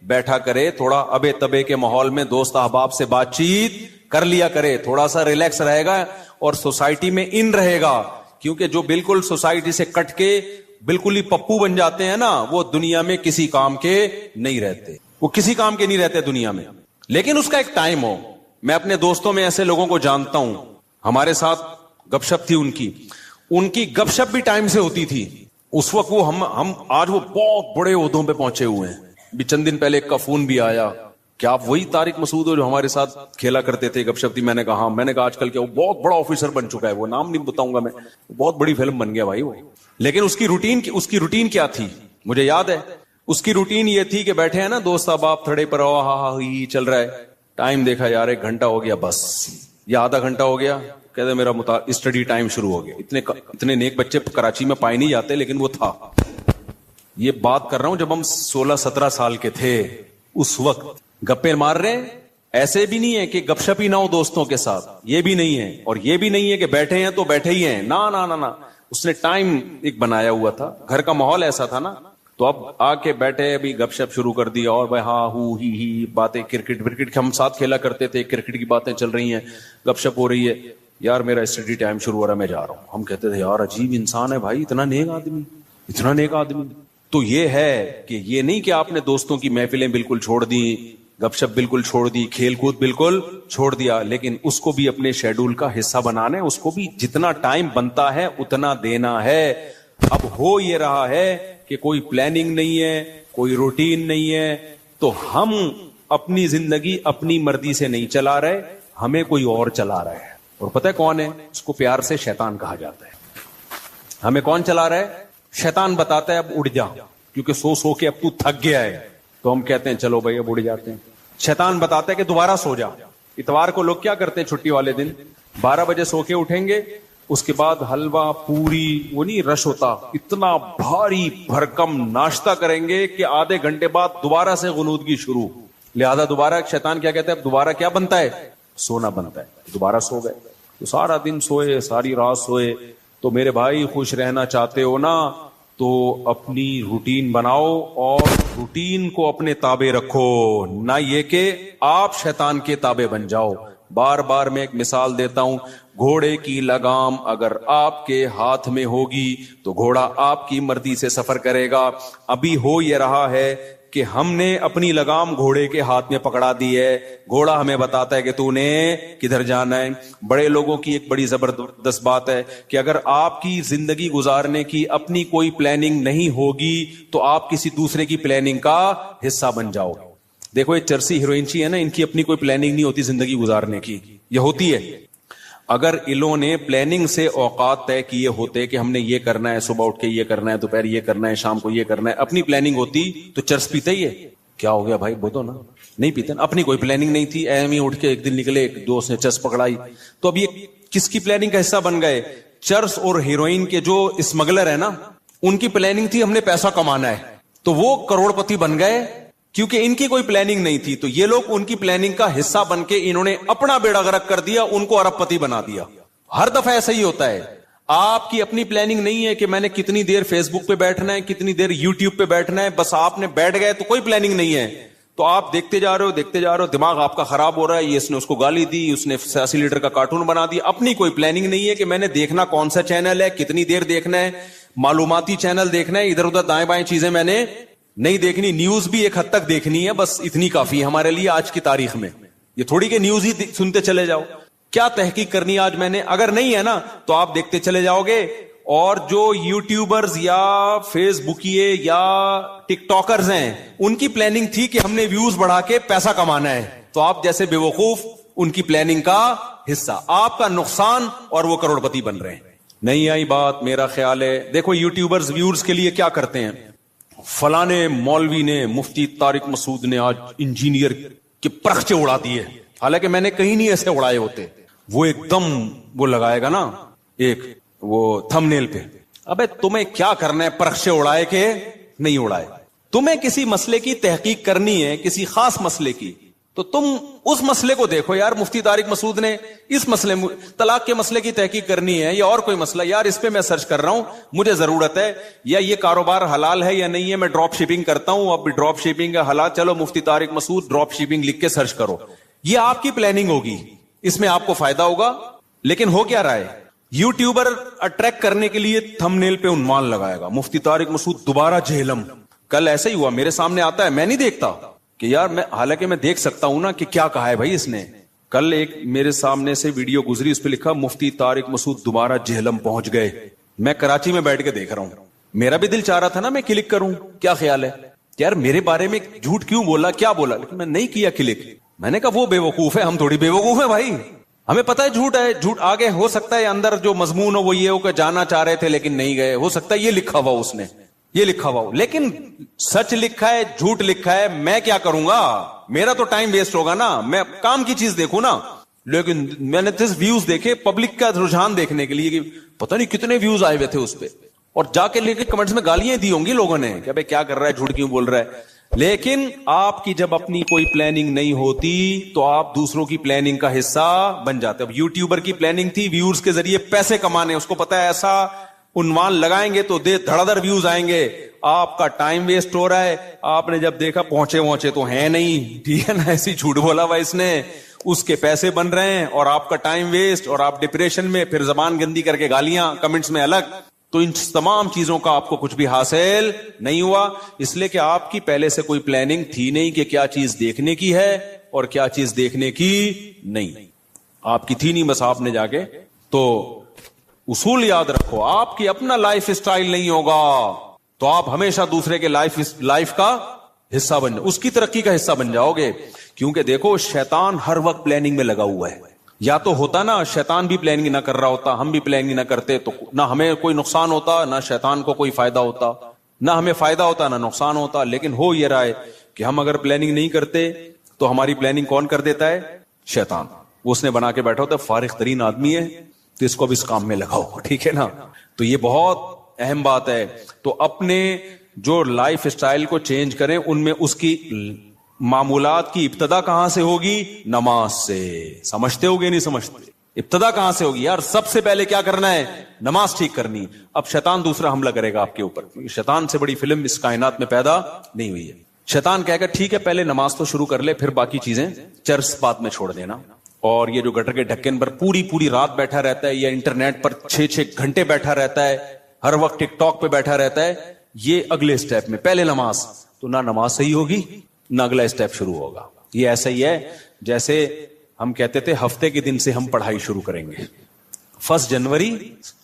بیٹھا کرے, تھوڑا ابے تبے کے ماحول میں دوست احباب سے بات چیت کر لیا کرے, تھوڑا سا ریلیکس رہے گا اور سوسائٹی میں ان رہے گا. کیونکہ جو بالکل سوسائٹی سے کٹ کے بالکل ہی پپو بن جاتے ہیں نا, وہ دنیا میں کسی کام کے نہیں رہتے, وہ کسی کام کے نہیں رہتے دنیا میں. لیکن اس کا ایک ٹائم ہو. میں اپنے دوستوں میں ایسے لوگوں کو جانتا ہوں, ہمارے ساتھ گپ شپ تھی ان کی گپ شپ بھی ٹائم سے ہوتی تھی. اس وقت وہ ہم آج وہ بہت بڑے عہدوں پہ پہنچے ہوئے ہیں. بھی چند دن پہلے ایک کا فون بھی آیا, کیا آپ وہی طارق مسعود ہو جو ہمارے ساتھ کھیلا کرتے تھے, گپ شپ تھی. میں نے کہا ہاں. میں نے کہا آج کل کیا وہ بہت بڑا آفیسر بن چکا ہے, وہ نام نہیں بتاؤں گا میں, بہت بڑی فلم بن گیا بھائی وہ. لیکن اس کی روٹین کیا تھی مجھے یاد ہے. اس کی روٹین یہ تھی کہ بیٹھے ہیں نا دوست احباب تھڑے پر, چل رہا ہے, ٹائم دیکھا یار 1 گھنٹہ ہو گیا بس, یا آدھا گھنٹہ ہو گیا, کہتے میرا اسٹڈی ٹائم شروع ہو گیا. اتنے نیک بچے کراچی میں پائے نہیں جاتے, لیکن وہ تھا. یہ بات کر رہا ہوں جب ہم 16-17 سال کے تھے, اس وقت گپے مار رہے ہیں. ایسے بھی نہیں ہے کہ گپ شپ ہی نہ ہو دوستوں کے ساتھ, یہ بھی نہیں ہے, اور یہ بھی نہیں ہے کہ بیٹھے ہیں تو بیٹھے ہی ہیں, نا نا نا نا. اس نے ٹائم ایک بنایا ہوا تھا, گھر کا ماحول ایسا تھا نا, تو اب آ کے بیٹھے ابھی گپ شپ شروع کر دیا, اور بھائی ہاں ہی باتیں, کرکٹ ورکٹ ہم ساتھ کھیلا کرتے تھے, کرکٹ کی باتیں چل رہی ہیں, گپ شپ ہو رہی ہے. یار میرا اسٹڈی ٹائم شروع ہو رہا ہے, میں جا رہا ہوں. ہم کہتے تھے یار عجیب انسان ہے بھائی, اتنا نیک آدمی. تو یہ ہے کہ یہ نہیں کہ آپ نے دوستوں کی محفلیں بالکل چھوڑ دی, گپ شپ بالکل چھوڑ دی, کھیل کود بالکل چھوڑ دیا, لیکن اس کو بھی اپنے شیڈول کا حصہ بنانا ہے, اس کو بھی جتنا ٹائم بنتا ہے اتنا دینا ہے. اب ہو یہ رہا ہے کہ کوئی پلاننگ نہیں ہے, کوئی روٹین نہیں ہے, تو ہم اپنی زندگی اپنی مرضی سے نہیں چلا رہے, ہمیں کوئی اور چلا رہا ہے. اور پتہ ہے کون ہے؟ اس کو پیار سے شیطان کہا جاتا ہے. ہمیں کون چلا رہا ہے؟ شیطان بتاتا ہے اب اڑ جا, کیونکہ سو کے اب تو تھک گیا ہے, تو ہم کہتے ہیں چلو بھائی اب اڑ جاتے ہیں. شیطان بتاتا ہے کہ دوبارہ سو جا. اتوار کو لوگ کیا کرتے ہیں چھٹی والے دن؟ 12 بجے سو کے اٹھیں گے, اس کے بعد حلوہ پوری, وہ نہیں رش ہوتا, اتنا بھاری بھرکم ناشتہ کریں گے کہ آدھے گھنٹے بعد دوبارہ سے غنودگی شروع. لہذا دوبارہ شیطان کیا کہتا ہے, اب دوبارہ کیا بنتا ہے؟ سونا بنتا ہے. دوبارہ سو گئے, تو سارا دن سوئے, ساری رات سوئے. تو میرے بھائی خوش رہنا چاہتے ہو نا, تو اپنی روٹین بناؤ اور روٹین کو اپنے تابع رکھو, نہ یہ کہ آپ شیطان کے تابع بن جاؤ. بار بار میں ایک مثال دیتا ہوں, گھوڑے کی لگام اگر آپ کے ہاتھ میں ہوگی تو گھوڑا آپ کی مرضی سے سفر کرے گا. ابھی ہو یہ رہا ہے کہ ہم نے اپنی لگام گھوڑے کے ہاتھ میں پکڑا دی ہے, گھوڑا ہمیں بتاتا ہے کہ تو نے کدھر جانا ہے. بڑے لوگوں کی ایک بڑی زبردست بات ہے کہ اگر آپ کی زندگی گزارنے کی اپنی کوئی پلاننگ نہیں ہوگی تو آپ کسی دوسرے کی پلاننگ کا حصہ بن جاؤ. دیکھو یہ چرسی ہیروئنچی ہے نا, ان کی اپنی کوئی پلاننگ نہیں ہوتی زندگی گزارنے کی, یہ ہوتی ہے. اگر انہوں نے پلاننگ سے اوقات طے کیے ہوتے کہ ہم نے یہ کرنا ہے, صبح اٹھ کے یہ کرنا ہے, دوپہر یہ کرنا ہے, شام کو یہ کرنا ہے, اپنی پلاننگ ہوتی تو چرس پیتے ہی ہے. کیا ہو گیا بھائی, بولو نا, نہیں پیتے نا. اپنی کوئی پلاننگ نہیں تھی, ایم ہی اٹھ کے ایک دن نکلے, ایک دوست نے چرس پکڑائی. تو اب یہ کس کی پلاننگ کا حصہ بن گئے؟ چرس اور ہیروئن کے جو اسمگلر ہے نا, ان کی پلاننگ تھی ہم نے پیسہ کمانا ہے, تو وہ کروڑ پتی بن گئے, کیونکہ ان کی کوئی پلاننگ نہیں تھی. تو یہ لوگ ان کی پلاننگ کا حصہ بن کے انہوں نے اپنا بیڑا غرق کر دیا, ان کو ارب پتی بنا دیا. ہر دفعہ ایسا ہی ہوتا ہے. آپ کی اپنی پلاننگ نہیں ہے کہ میں نے کتنی دیر فیس بک پہ بیٹھنا ہے, کتنی دیر یوٹیوب پہ بیٹھنا ہے, بس آپ نے بیٹھ گئے تو کوئی پلاننگ نہیں ہے. تو آپ دیکھتے جا رہے ہو, دماغ آپ کا خراب ہو رہا ہے. یہ اس نے اس کو گالی دی, اس نے 80 لیٹر کا کارٹون بنا دیا. اپنی کوئی پلاننگ نہیں ہے کہ میں نے دیکھنا کون سا چینل ہے, کتنی دیر دیکھنا ہے, معلوماتی چینل دیکھنا ہے, ادھر ادھر دائیں بائیں چیزیں میں نے نہیں دیکھنی. نیوز بھی ایک حد تک دیکھنی ہے, بس اتنی کافی ہے ہمارے لیے آج کی تاریخ میں. یہ تھوڑی کہ نیوز ہی سنتے چلے جاؤ. کیا تحقیق کرنی آج میں نے؟ اگر نہیں ہے نا تو آپ دیکھتے چلے جاؤ گے. اور جو یوٹیوبرز یا فیس بکیے یا ٹک ٹاکرز ہیں, ان کی پلاننگ تھی کہ ہم نے ویوز بڑھا کے پیسہ کمانا ہے, تو آپ جیسے بے وقوف ان کی پلاننگ کا حصہ, آپ کا نقصان, اور وہ کروڑ پتی بن رہے ہیں. نہیں آئی بات؟ میرا خیال ہے دیکھو یوٹیوبرز ویورز کے لیے کیا کرتے ہیں. فلانے مولوی نے, مفتی طارق مسعود نے آج انجینئر کے پرخچے اڑا دیے, حالانکہ میں نے کہیں نہیں ایسے اڑائے ہوتے. وہ ایک دم وہ لگائے گا نا ایک وہ تھمبنیل پہ, ابے تمہیں کیا کرنا ہے پرخچے اڑائے کے نہیں اڑائے. تمہیں کسی مسئلے کی تحقیق کرنی ہے, کسی خاص مسئلے کی, تو تم اس مسئلے کو دیکھو. یار مفتی طارق مسعود نے اس مسئلے, طلاق کے مسئلے کی تحقیق کرنی ہے, یا اور کوئی مسئلہ, یار اس پہ میں سرچ کر رہا ہوں, مجھے ضرورت ہے, یا یہ کاروبار حلال ہے یا نہیں ہے, میں ڈراپ شپنگ کرتا ہوں, اب ڈراپ شپنگ ہے حلال, چلو مفتی طارق مسعود ڈراپ شپنگ لکھ کے سرچ کرو. یہ آپ کی پلاننگ ہوگی, اس میں آپ کو فائدہ ہوگا. لیکن ہو کیا رہا ہے, یوٹیوبر اٹریکٹ کرنے کے لیے تھمبنیل پہ عنوان لگائے گا, مفتی طارق مسعود دوبارہ جہلم. کل ایسا ہی ہوا, میرے سامنے آتا ہے, میں نہیں دیکھتا کہ یار میں, حالانکہ میں دیکھ سکتا ہوں نا کہ کیا کہا ہے بھائی اس نے. کل ایک میرے سامنے سے ویڈیو گزری, اس پہ لکھا مفتی طارق مسعود دوبارہ جہلم پہنچ گئے. میں کراچی میں بیٹھ کے دیکھ رہا ہوں, میرا بھی دل چاہ رہا تھا نا میں کلک کروں, کیا خیال ہے یار میرے بارے میں جھوٹ کیوں بولا, کیا بولا, لیکن میں نہیں کیا کلک. میں نے کہا وہ بے وقوف ہے, ہم تھوڑی بے وقوف ہیں بھائی, ہمیں پتا ہے جھوٹ ہے. جھوٹ آگے ہو سکتا ہے اندر جو مضمون ہو وہ یہ ہو کہ جانا چاہ رہے تھے لیکن نہیں گئے, ہو سکتا ہے یہ لکھا ہوا اس نے, یہ لکھا ہوا ہو, لیکن سچ لکھا ہے, جھوٹ لکھا ہے, میں کیا کروں گا. میرا تو ٹائم ویسٹ ہوگا نا, میں کام کی چیز دیکھوں نا. لیکن میں نے ویوز دیکھے پبلک کا رجحان دیکھنے کے لیے کہ پتہ نہیں کتنے ویوز آئے ہوئے تھے اس پہ, اور جا کے لے کے کمنٹس میں گالیاں دی ہوں گی لوگوں نے کہ بھائی کیا کر رہا ہے, جھوٹ کیوں بول رہا ہے. لیکن آپ کی جب اپنی کوئی پلاننگ نہیں ہوتی تو آپ دوسروں کی پلاننگ کا حصہ بن جاتے. اب یوٹیوبر کی پلاننگ تھی ویورز کے ذریعے پیسے کمانے, اس کو پتا ہے ایسا عنوان لگائیں گے تو دھڑا دھڑ ویوز آئیں گے, آپ کا ٹائم ویسٹ ہو رہا ہے. آپ نے جب دیکھا پہنچے تو ہیں نہیں, ٹھیک ہے نا, ایسی جھوٹ بولا ہوا اس نے, اس کے پیسے بن رہے ہیں اور آپ کا ٹائم ویسٹ, اور آپ ڈپریشن میں, پھر زبان گندی کر کے گالیاں کمنٹس میں الگ. تو ان تمام چیزوں کا آپ کو کچھ بھی حاصل نہیں ہوا, اس لیے کہ آپ کی پہلے سے کوئی پلاننگ تھی نہیں کہ کیا چیز دیکھنے کی ہے اور کیا چیز دیکھنے کی نہیں. آپ کی تھی نہیں, بس آپ نے جا کے. تو اصول یاد رکھو, آپ کی اپنا لائف سٹائل نہیں ہوگا تو آپ ہمیشہ دوسرے کے لائف کا حصہ بن جاؤ, اس کی ترقی کا حصہ بن جاؤ گے. کیونکہ دیکھو شیطان ہر وقت پلاننگ میں لگا ہوا ہے. یا تو ہوتا نا شیطان بھی پلاننگ نہ کر رہا ہوتا, ہم بھی پلاننگ نہ کرتے, تو نہ ہمیں کوئی نقصان ہوتا نہ شیطان کو کوئی فائدہ ہوتا, نہ ہمیں فائدہ ہوتا نہ نقصان ہوتا. لیکن ہو یہ رہا ہے کہ ہم اگر پلاننگ نہیں کرتے تو ہماری پلاننگ کون کر دیتا ہے؟ شیطان. اس نے بنا کے بیٹھا ہوتا ہے, فارغ ترین آدمی ہے تو اس کو بھی اس کام میں لگاؤ, ٹھیک ہے نا. تو یہ بہت اہم بات ہے. تو اپنے جو لائف سٹائل کو چینج کریں, ان میں اس کی معمولات کی ابتدا کہاں سے ہوگی؟ نماز سے. سمجھتے ہوگے نہیں سمجھتے؟ ابتدا کہاں سے ہوگی یار؟ سب سے پہلے کیا کرنا ہے؟ نماز ٹھیک کرنی. اب شیطان دوسرا حملہ کرے گا آپ کے اوپر, کیونکہ شیطان سے بڑی فلم اس کائنات میں پیدا نہیں ہوئی ہے. شیطان کہے گا ٹھیک ہے پہلے نماز تو شروع کر لے, پھر باقی چیزیں چرس بعد میں چھوڑ دینا. اور یہ جو گٹر کے ڈھکن پر پوری رات بیٹھا رہتا ہے, یا انٹرنیٹ پر 6 گھنٹے بیٹھا رہتا ہے, ہر وقت ٹک ٹاک پہ بیٹھا رہتا ہے, یہ اگلے سٹیپ میں. پہلے نماز, تو نہ نماز صحیح ہوگی نہ اگلا اسٹیپ شروع ہوگا. یہ ایسا ہی ہے جیسے ہم کہتے تھے ہفتے کے دن سے ہم پڑھائی شروع کریں گے, 1 جنوری,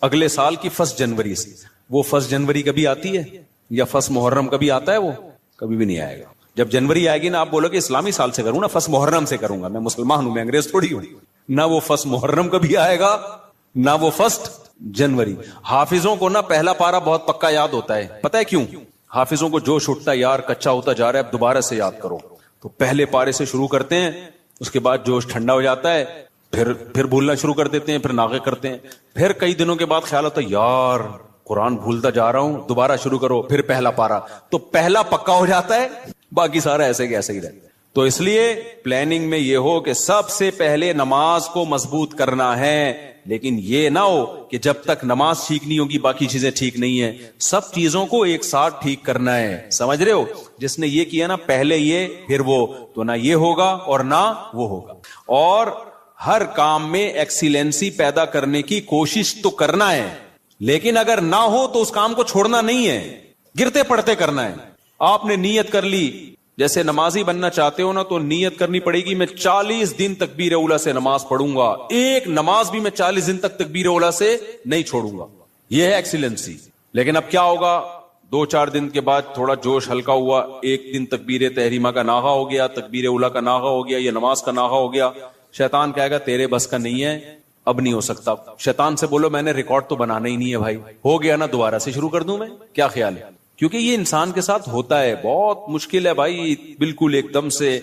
اگلے سال کی 1 جنوری سے. وہ 1 جنوری کبھی آتی ہے یا 1 محرم کبھی آتا ہے؟ وہ کبھی بھی نہیں آئے گا. جب جنوری آئے گی نا, آپ بولو کہ اسلامی سال سے کروں نا, 1 محرم سے کروں گا, میں مسلمان ہوں, میں انگریز تھوڑی ہوں. نہ وہ 1 محرم کبھی آئے گا نہ وہ 1 جنوری. حافظوں کو نا پہلا پارا بہت پکا یاد ہوتا ہے, پتہ ہے کیوں؟ حافظوں کو جوش اٹھتا ہے, یار کچا ہوتا جا رہا ہے, اب دوبارہ سے یاد کرو. تو پہلے پارے سے شروع کرتے ہیں, اس کے بعد جوش ٹھنڈا ہو جاتا ہے, پھر بھولنا شروع کر دیتے ہیں, پھر ناغے کرتے ہیں, پھر کئی دنوں کے بعد خیال ہوتا ہے یار قرآن بھولتا جا رہا ہوں, دوبارہ شروع کرو, پھر پہلا پارا. تو پہلا پکا ہو جاتا ہے, باقی سارا ایسے کہ ایسے ہی رہتا ہے. تو اس لیے پلاننگ میں یہ ہو کہ سب سے پہلے نماز کو مضبوط کرنا ہے, لیکن یہ نہ ہو کہ جب تک نماز ٹھیک نہیں ہوگی باقی چیزیں ٹھیک نہیں ہیں. سب چیزوں کو ایک ساتھ ٹھیک کرنا ہے, سمجھ رہے ہو؟ جس نے یہ کیا نا پہلے یہ پھر وہ, تو نہ یہ ہوگا اور نہ وہ ہوگا. اور ہر کام میں ایکسیلنسی پیدا کرنے کی کوشش تو کرنا ہے, لیکن اگر نہ ہو تو اس کام کو چھوڑنا نہیں ہے, گرتے پڑتے کرنا ہے. آپ نے نیت کر لی, جیسے نمازی بننا چاہتے ہو نا, تو نیت کرنی پڑے گی میں 40 دن تکبیر اولا سے نماز پڑھوں گا, ایک نماز بھی میں 40 دن تک تکبیر اولا سے نہیں چھوڑوں گا. یہ ہے ایکسیلنسی. لیکن اب کیا ہوگا, 2-4 دن کے بعد تھوڑا جوش ہلکا ہوا, ایک دن تکبیر تحریمہ کا ناغہ ہو گیا, تکبیر اولا کا ناغہ ہو گیا, یا نماز کا ناغہ ہو گیا, شیطان کہے گا تیرے بس کا نہیں ہے, اب نہیں ہو سکتا. شیطان سے بولو میں نے ریکارڈ تو بنانا ہی نہیں ہے بھائی, ہو گیا نا دوبارہ سے شروع کر دوں میں, کیا خیال ہے؟ کیونکہ یہ انسان کے ساتھ ہوتا ہے, بہت مشکل ہے بھائی بالکل ایک دم سے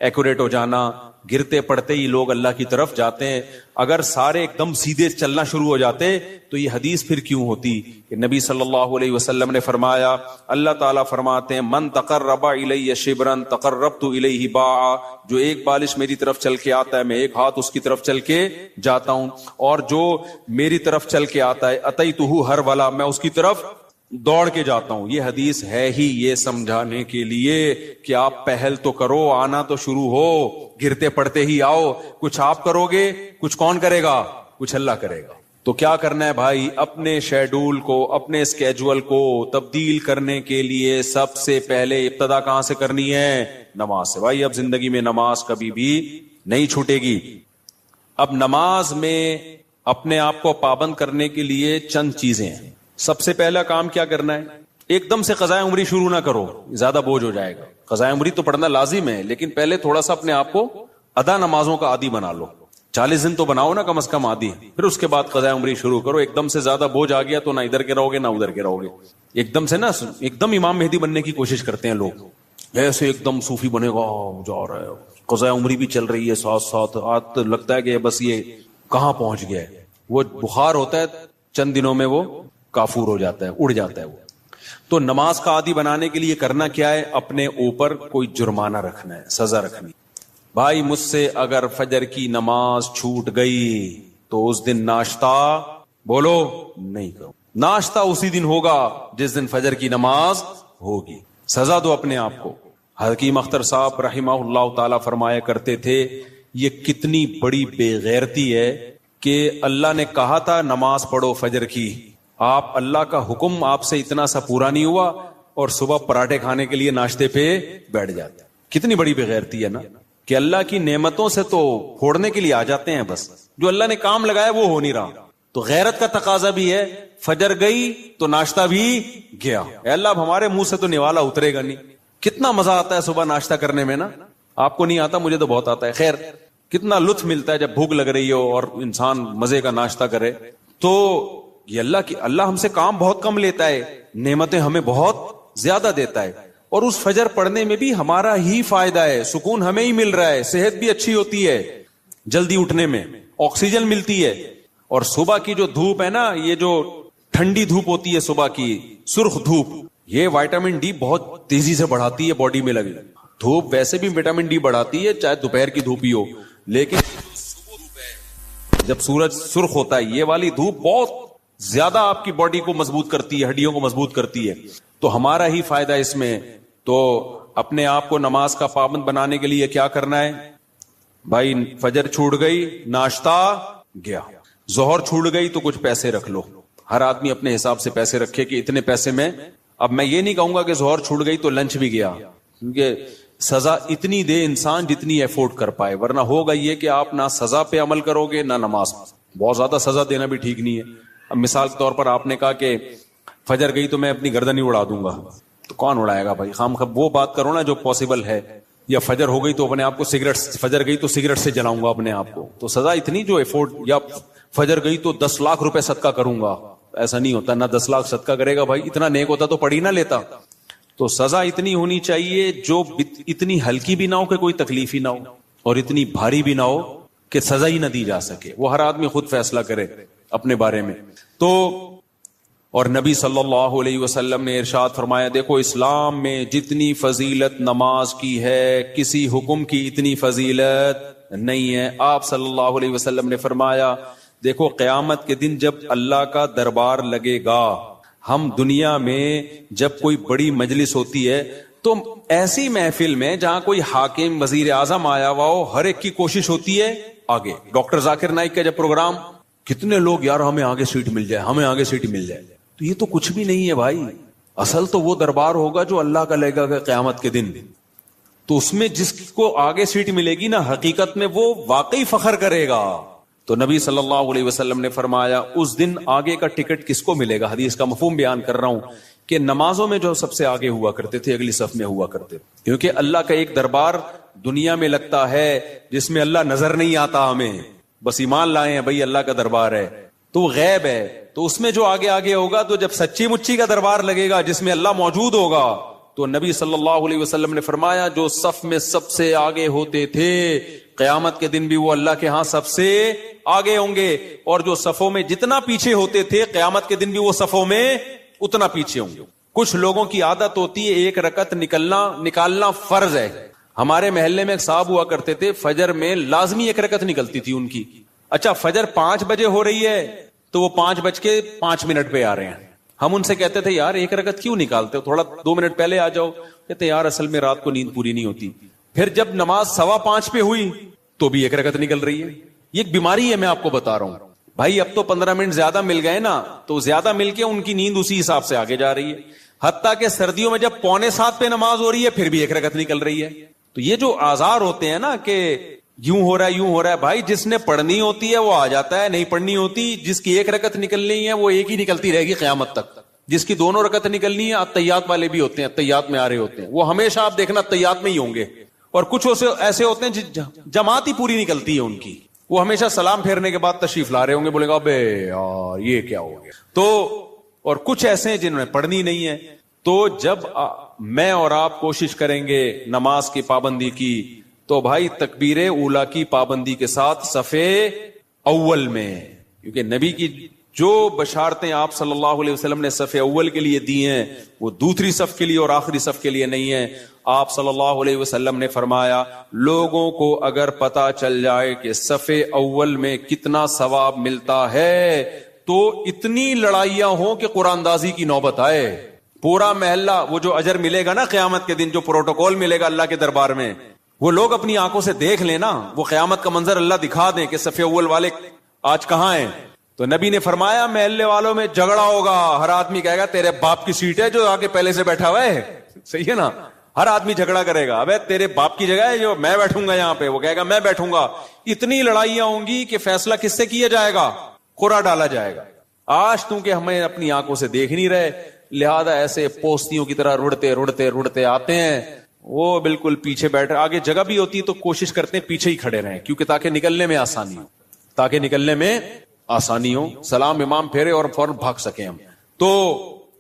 ایکوریٹ ہو جانا. گرتے پڑتے ہی لوگ اللہ کی طرف جاتے ہیں. اگر سارے ایک دم سیدھے چلنا شروع ہو جاتے تو یہ حدیث پھر کیوں ہوتی کہ نبی صلی اللہ علیہ وسلم نے فرمایا, اللہ تعالیٰ فرماتے ہیں من تقرب الی شبرا تقربت الیہ باعا, جو ایک بالش میری طرف چل کے آتا ہے میں ایک ہاتھ اس کی طرف چل کے جاتا ہوں, اور جو میری طرف چل کے آتا ہے اتیتہ ہرولا, میں اس کی طرف دوڑ کے جاتا ہوں. یہ حدیث ہے ہی یہ سمجھانے کے لیے کہ آپ پہل تو کرو, آنا تو شروع ہو, گرتے پڑتے ہی آؤ. کچھ آپ کرو گے, کچھ کون کرے گا؟ کچھ اللہ کرے گا. تو کیا کرنا ہے بھائی, اپنے شیڈول کو, اپنے اسکیجول کو تبدیل کرنے کے لیے سب سے پہلے ابتدا کہاں سے کرنی ہے؟ نماز سے. بھائی اب زندگی میں نماز کبھی بھی نہیں چھوٹے گی. اب نماز میں اپنے آپ کو پابند کرنے کے لیے چند چیزیں ہیں. سب سے پہلا کام کیا کرنا ہے, ایک دم سے قضاء عمری شروع نہ کرو, زیادہ بوجھ ہو جائے گا. قضاء عمری تو پڑھنا لازم ہے, لیکن پہلے تھوڑا سا اپنے آپ کو ادا نمازوں کا عادی بنا لو. 40 دن تو بناؤ نا کم از کم عادی, پھر اس کے بعد قضاء عمری شروع کرو. ایک دم سے زیادہ بوجھ آ گیا تو نہ ادھر کے رہو گے نہ ادھر کے رہو گے. ایک دم سے نا ایک دم امام مہدی بننے کی کوشش کرتے ہیں لوگ, ایسے ایک دم صوفی بنے گا، جا رہا ہے، قضاء عمری بھی چل رہی ہے ساتھ ساتھ، آج تو لگتا ہے کہ بس یہ کہاں پہنچ گیا ہے. وہ بخار ہوتا ہے، چند دنوں میں وہ کافور ہو جاتا ہے، اڑ جاتا ہے وہ. تو نماز کا عادی بنانے کے لیے کرنا کیا ہے؟ اپنے اوپر کوئی جرمانہ رکھنا ہے، سزا رکھنی. بھائی مجھ سے اگر فجر کی نماز چھوٹ گئی تو اس دن ناشتہ بولو نہیں کرو. ناشتہ اسی دن ہوگا جس دن فجر کی نماز ہوگی. سزا دو اپنے آپ کو. حکیم اختر صاحب رحمہ اللہ تعالی فرمایا کرتے تھے یہ کتنی بڑی بے غیرتی ہے کہ اللہ نے کہا تھا نماز پڑھو فجر کی، آپ اللہ کا حکم آپ سے اتنا سا پورا نہیں ہوا اور صبح پراٹھے کھانے کے لیے ناشتے پہ بیٹھ جاتے. کتنی بڑی بے غیرتی ہے نا کہ اللہ کی نعمتوں سے تو پھوڑنے کے لیے آ جاتے ہیں، بس جو اللہ نے کام لگایا وہ ہو نہیں رہا. تو غیرت کا تقاضا بھی ہے، فجر گئی تو ناشتہ بھی گیا. اے اللہ اب ہمارے منہ سے تو نوالا اترے گا نہیں. کتنا مزہ آتا ہے صبح ناشتہ کرنے میں نا. آپ کو نہیں آتا، مجھے تو بہت آتا ہے. خیر کتنا لطف ملتا ہے جب بھوک لگ رہی ہو اور انسان مزے کا ناشتہ کرے. تو یہ اللہ ہم سے کام بہت کم لیتا ہے، نعمتیں ہمیں بہت زیادہ دیتا ہے. اور اس فجر پڑھنے میں بھی ہمارا ہی فائدہ ہے، سکون ہمیں ہی مل رہا ہے، صحت بھی اچھی ہوتی ہے، جلدی اٹھنے میں آکسیجن ملتی ہے. اور صبح کی جو دھوپ ہے نا، یہ جو ٹھنڈی دھوپ ہوتی ہے صبح کی، سرخ دھوپ، یہ وائٹامن ڈی بہت تیزی سے بڑھاتی ہے باڈی میں لگی. دھوپ ویسے بھی وٹامن ڈی بڑھاتی ہے چاہے دوپہر کی دھوپ ہی ہو، لیکن صبح دھوپ ہے جب سورج سرخ ہوتا ہے، یہ والی دھوپ بہت زیادہ آپ کی باڈی کو مضبوط کرتی ہے، ہڈیوں کو مضبوط کرتی ہے. تو ہمارا ہی فائدہ اس میں. تو اپنے آپ کو نماز کا پابند بنانے کے لیے کیا کرنا ہے؟ بھائی فجر چھوٹ گئی، ناشتہ گیا. ظہر چھوٹ گئی تو کچھ پیسے رکھ لو. ہر آدمی اپنے حساب سے پیسے رکھے کہ اتنے پیسے میں. اب میں یہ نہیں کہوں گا کہ ظہر چھوٹ گئی تو لنچ بھی گیا، کیونکہ سزا اتنی دے انسان جتنی افورڈ کر پائے، ورنہ ہوگا یہ کہ آپ نہ سزا پہ عمل کرو گے نہ نماز. بہت زیادہ سزا دینا بھی ٹھیک نہیں ہے. اب مثال کے طور پر آپ نے کہا کہ فجر گئی تو میں اپنی گردن ہی اڑا دوں گا، تو کون اڑائے گا بھائی؟ خام خب وہ بات کرو نا جو پاسبل ہے. یا فجر ہو گئی تو اپنے آپ کو سگریٹ، فجر گئی تو سگریٹ سے جلاؤں گا اپنے آپ کو، تو سزا اتنی جو افورڈ. یا فجر گئی تو 10 لاکھ روپے صدقہ کروں گا، ایسا نہیں ہوتا. نہ 10 لاکھ صدقہ کرے گا بھائی، اتنا نیک ہوتا تو پڑھ ہی نہ لیتا. تو سزا اتنی ہونی چاہیے جو اتنی ہلکی بھی نہ ہو کہ کوئی تکلیف ہی نہ ہو، اور اتنی بھاری بھی نہ ہو کہ سزا ہی نہ دی جا سکے. وہ ہر آدمی خود فیصلہ کرے اپنے بارے میں. تو اور نبی صلی اللہ علیہ وسلم نے ارشاد فرمایا، دیکھو اسلام میں جتنی فضیلت نماز کی ہے کسی حکم کی اتنی فضیلت نہیں ہے. آپ صلی اللہ علیہ وسلم نے فرمایا، دیکھو قیامت کے دن جب اللہ کا دربار لگے گا، ہم دنیا میں جب کوئی بڑی مجلس ہوتی ہے تو ایسی محفل میں جہاں کوئی حاکم وزیر اعظم آیا ہوا ہو، ہر ایک کی کوشش ہوتی ہے آگے. ڈاکٹر ذاکر نائک کا جب پروگرام، کتنے لوگ یار ہمیں آگے سیٹ مل جائے، ہمیں آگے سیٹ مل جائے. تو یہ تو کچھ بھی نہیں ہے بھائی. اصل تو وہ دربار ہوگا جو اللہ کا لگے گا قیامت کے دن. تو اس میں جس کو آگے سیٹ ملے گی نا، حقیقت میں وہ واقعی فخر کرے گا. تو نبی صلی اللہ علیہ وسلم نے فرمایا اس دن آگے کا ٹکٹ کس کو ملے گا؟ حدیث کا مفہوم بیان کر رہا ہوں کہ نمازوں میں جو سب سے آگے ہوا کرتے تھے، اگلی صف میں ہوا کرتے تھے. کیونکہ اللہ کا ایک دربار دنیا میں لگتا ہے جس میں اللہ نظر نہیں آتا، ہمیں بس ایمان لائے ہیں بھائی اللہ کا دربار ہے، تو وہ غیب ہے. تو اس میں جو آگے آگے ہوگا، تو جب سچی مچی کا دربار لگے گا جس میں اللہ موجود ہوگا، تو نبی صلی اللہ علیہ وسلم نے فرمایا جو صف میں سب سے آگے ہوتے تھے قیامت کے دن بھی وہ اللہ کے ہاں سب سے آگے ہوں گے، اور جو صفوں میں جتنا پیچھے ہوتے تھے قیامت کے دن بھی وہ صفوں میں اتنا پیچھے ہوں گے. کچھ لوگوں کی عادت ہوتی ہے ایک رکعت نکالنا فرض ہے. ہمارے محلے میں ایک صاحب ہوا کرتے تھے، فجر میں لازمی ایک رکعت نکلتی تھی ان کی. اچھا فجر 5 بجے ہو رہی ہے تو وہ 5:05 پہ آ رہے ہیں. ہم ان سے کہتے تھے یار ایک رکعت کیوں نکالتے ہو، تھوڑا 2 منٹ پہلے آ جاؤ. کہتے یار اصل میں رات کو نیند پوری نہیں ہوتی. پھر جب نماز 5:15 پہ ہوئی تو بھی ایک رکعت نکل رہی ہے. یہ ایک بیماری ہے، میں آپ کو بتا رہا ہوں بھائی. اب تو 15 منٹ زیادہ مل گئے نا، تو زیادہ مل کے ان کی نیند اسی حساب سے آگے جا رہی ہے. حتیٰ کہ سردیوں میں جب 6:45 پہ نماز ہو رہی ہے پھر بھی ایک رکعت نکل رہی ہے. تو یہ جو آزار ہوتے ہیں نا کہ یوں ہو رہا ہے بھائی، جس نے پڑھنی ہوتی ہے وہ آ جاتا ہے، نہیں پڑھنی ہوتی، جس کی ایک رکعت نکلنی ہے وہ ایک ہی نکلتی رہے گی قیامت تک. جس کی 2 رکعت نکلنی ہے، اتحیات والے بھی ہوتے ہیں، اتحیات میں آ رہے ہوتے ہیں، وہ ہمیشہ آپ دیکھنا اتحیات میں ہی ہوں گے. اور کچھ ایسے ہوتے ہیں جماعت ہی پوری نکلتی ہے ان کی، وہ ہمیشہ سلام پھیرنے کے بعد تشریف لا رہے ہوں گے، بولے گا ابے یار یہ کیا ہو گیا. تو اور کچھ ایسے ہیں جنہوں نے پڑھنی نہیں ہے. تو جب میں اور آپ کوشش کریں گے نماز کی پابندی کی تو بھائی تکبیر اولا کی پابندی کے ساتھ صف اول میں، کیونکہ نبی کی جو بشارتیں آپ صلی اللہ علیہ وسلم نے صف اول کے لیے دی ہیں وہ دوسری صف کے لیے اور آخری صف کے لیے نہیں ہیں. آپ صلی اللہ علیہ وسلم نے فرمایا لوگوں کو اگر پتا چل جائے کہ صف اول میں کتنا ثواب ملتا ہے تو اتنی لڑائیاں ہوں کہ قرآن اندازی کی نوبت آئے. پورا محلہ وہ جو اجر ملے گا نا قیامت کے دن، جو پروٹوکول ملے گا اللہ کے دربار میں، وہ لوگ اپنی آنکھوں سے دیکھ لینا، وہ قیامت کا منظر اللہ دکھا دیں کہ صف اول والے آج کہاں ہیں. تو نبی نے فرمایا محلے والوں میں جھگڑا ہوگا، ہر آدمی کہے گا تیرے باپ کی سیٹ ہے جو آگے پہلے سے بیٹھا ہوا ہے. صحیح ہے نا؟ ہر آدمی جھگڑا کرے گا، ابے تیرے باپ کی جگہ ہے جو میں بیٹھوں گا یہاں پہ، وہ کہے گا میں بیٹھوں گا. اتنی لڑائیاں ہوں گی کہ فیصلہ کس سے کیا جائے گا؟ قرعہ ڈالا جائے گا. آج تم کہ ہمیں اپنی آنکھوں سے دیکھ نہیں رہے، لہذا ایسے پوستیوں کی طرح رڑتے آتے ہیں. وہ بالکل پیچھے بیٹھ رہے، آگے جگہ بھی ہوتی ہے تو کوشش کرتے ہیں پیچھے ہی کھڑے رہیں، کیونکہ تاکہ نکلنے میں آسانی ہو، سلام امام پھیرے اور فوراً بھاگ سکیں ہم. تو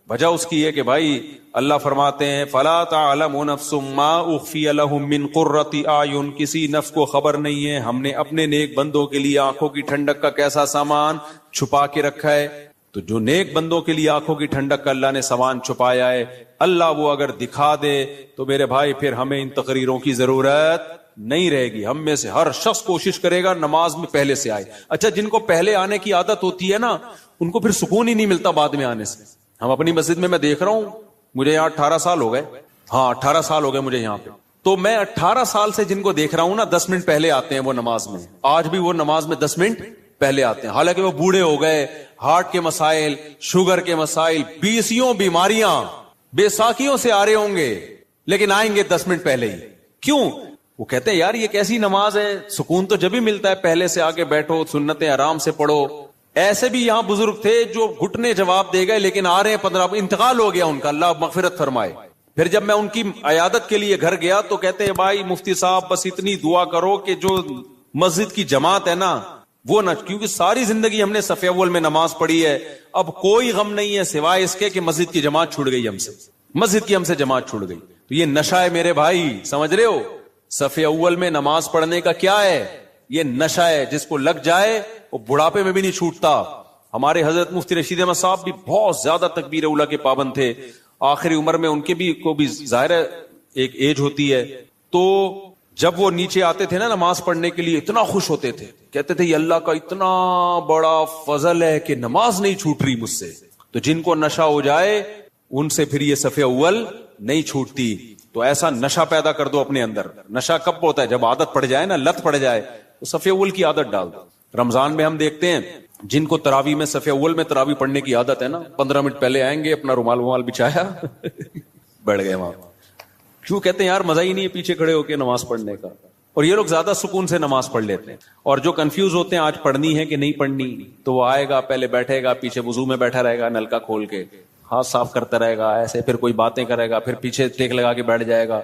وجہ اس کی ہے کہ بھائی اللہ فرماتے ہیں فَلَا تَعْلَمُ نَفْسٌ مَّا أُخْفِيَ لَهُم مِّن قُرَّةِ أَعْيُن، کسی نفس کو خبر نہیں ہے ہم نے اپنے نیک بندوں کے لیے آنکھوں کی ٹھنڈک کا کیسا سامان چھپا کے رکھا ہے. تو جو نیک بندوں کے لیے آنکھوں کی ٹھنڈک کا اللہ نے سامان چھپایا ہے، اللہ وہ اگر دکھا دے تو میرے بھائی پھر ہمیں ان تقریروں کی ضرورت نہیں رہے گی. ہم میں سے ہر شخص کوشش کرے گا نماز میں پہلے سے آئے. اچھا جن کو پہلے آنے کی عادت ہوتی ہے نا ان کو پھر سکون ہی نہیں ملتا بعد میں آنے سے. ہم اپنی مسجد میں دیکھ رہا ہوں، مجھے یہاں 18 سال ہو گئے، 18 سال ہو گئے مجھے یہاں پہ. تو میں 18 سال سے جن کو دیکھ رہا ہوں نا 10 منٹ پہلے آتے ہیں وہ نماز میں. آج بھی وہ نماز میں 10 منٹ پہلے آتے ہیں، حالانکہ وہ بوڑھے ہو گئے، ہارٹ کے مسائل، شوگر کے مسائل، 20 بیماریاں بے ساکیوں سے آ رہے ہوں گے، لیکن آئیں گے 10 منٹ پہلے ہی. کیوں؟ وہ کہتے ہیں یار یہ کیسی نماز ہے، سکون تو جب ہی ملتا ہے پہلے سے آگے بیٹھو، سنتیں آرام سے پڑھو. ایسے بھی یہاں بزرگ تھے جو گھٹنے جواب دے گئے لیکن آ رہے ہیں 15، انتقال ہو گیا ان کا، اللہ مغفرت فرمائے. پھر جب میں ان کی عیادت کے لیے گھر گیا تو کہتے ہیں بھائی مفتی صاحب بس اتنی دعا کرو کہ جو مسجد کی جماعت ہے نا وہ نہ، کیونکہ ساری زندگی ہم نے صف اول میں نماز پڑھی ہے، اب کوئی غم نہیں ہے سوائے اس کے کہ مسجد کی جماعت چھوٹ گئی ہم سے، مسجد کی ہم سے جماعت چھوٹ گئی. تو یہ نشہ ہے میرے بھائی، سمجھ رہے ہو؟ صف اول میں نماز پڑھنے کا کیا ہے؟ یہ نشہ ہے، جس کو لگ جائے وہ بڑھاپے میں بھی نہیں چھوٹتا. ہمارے حضرت مفتی رشید احمد صاحب بھی بہت زیادہ تکبیر اولیٰ کے پابند تھے، آخری عمر میں ان کے بھی کو بھی ظاہر ہے ایک ایج ہوتی ہے. تو جب وہ نیچے آتے تھے نا نماز پڑھنے کے لیے اتنا خوش ہوتے تھے، کہتے تھے یہ اللہ کا اتنا بڑا فضل ہے کہ نماز نہیں چھوٹ رہی مجھ سے. تو جن کو نشہ ہو جائے ان سے پھر یہ صف اول نہیں چھوٹتی. تو ایسا نشہ پیدا کر دو اپنے اندر. نشہ کب ہوتا ہے؟ جب عادت پڑ جائے نا، لت پڑ جائے تو صف اول کی عادت ڈال دو. رمضان میں ہم دیکھتے ہیں جن کو تراویح میں صف اول میں تراویح پڑھنے کی عادت ہے نا، 15 منٹ پہلے آئیں گے، اپنا رومال بچھایا بیٹھ گئے وہاں. کیوں؟ کہتے ہیں یار مزہ ہی نہیں ہے پیچھے کھڑے ہو کے نماز پڑھنے کا. اور یہ لوگ زیادہ سکون سے نماز پڑھ لیتے ہیں. اور جو کنفیوز ہوتے ہیں آج پڑھنی ہے کہ نہیں پڑھنی، تو وہ آئے گا پہلے بیٹھے گا، پیچھے وضو میں بیٹھا رہے گا نلکا کھول کے، ہاتھ صاف کرتا رہے گا ایسے، پھر کوئی باتیں کرے گا، پھر پیچھے ٹیک لگا کے بیٹھ جائے گا،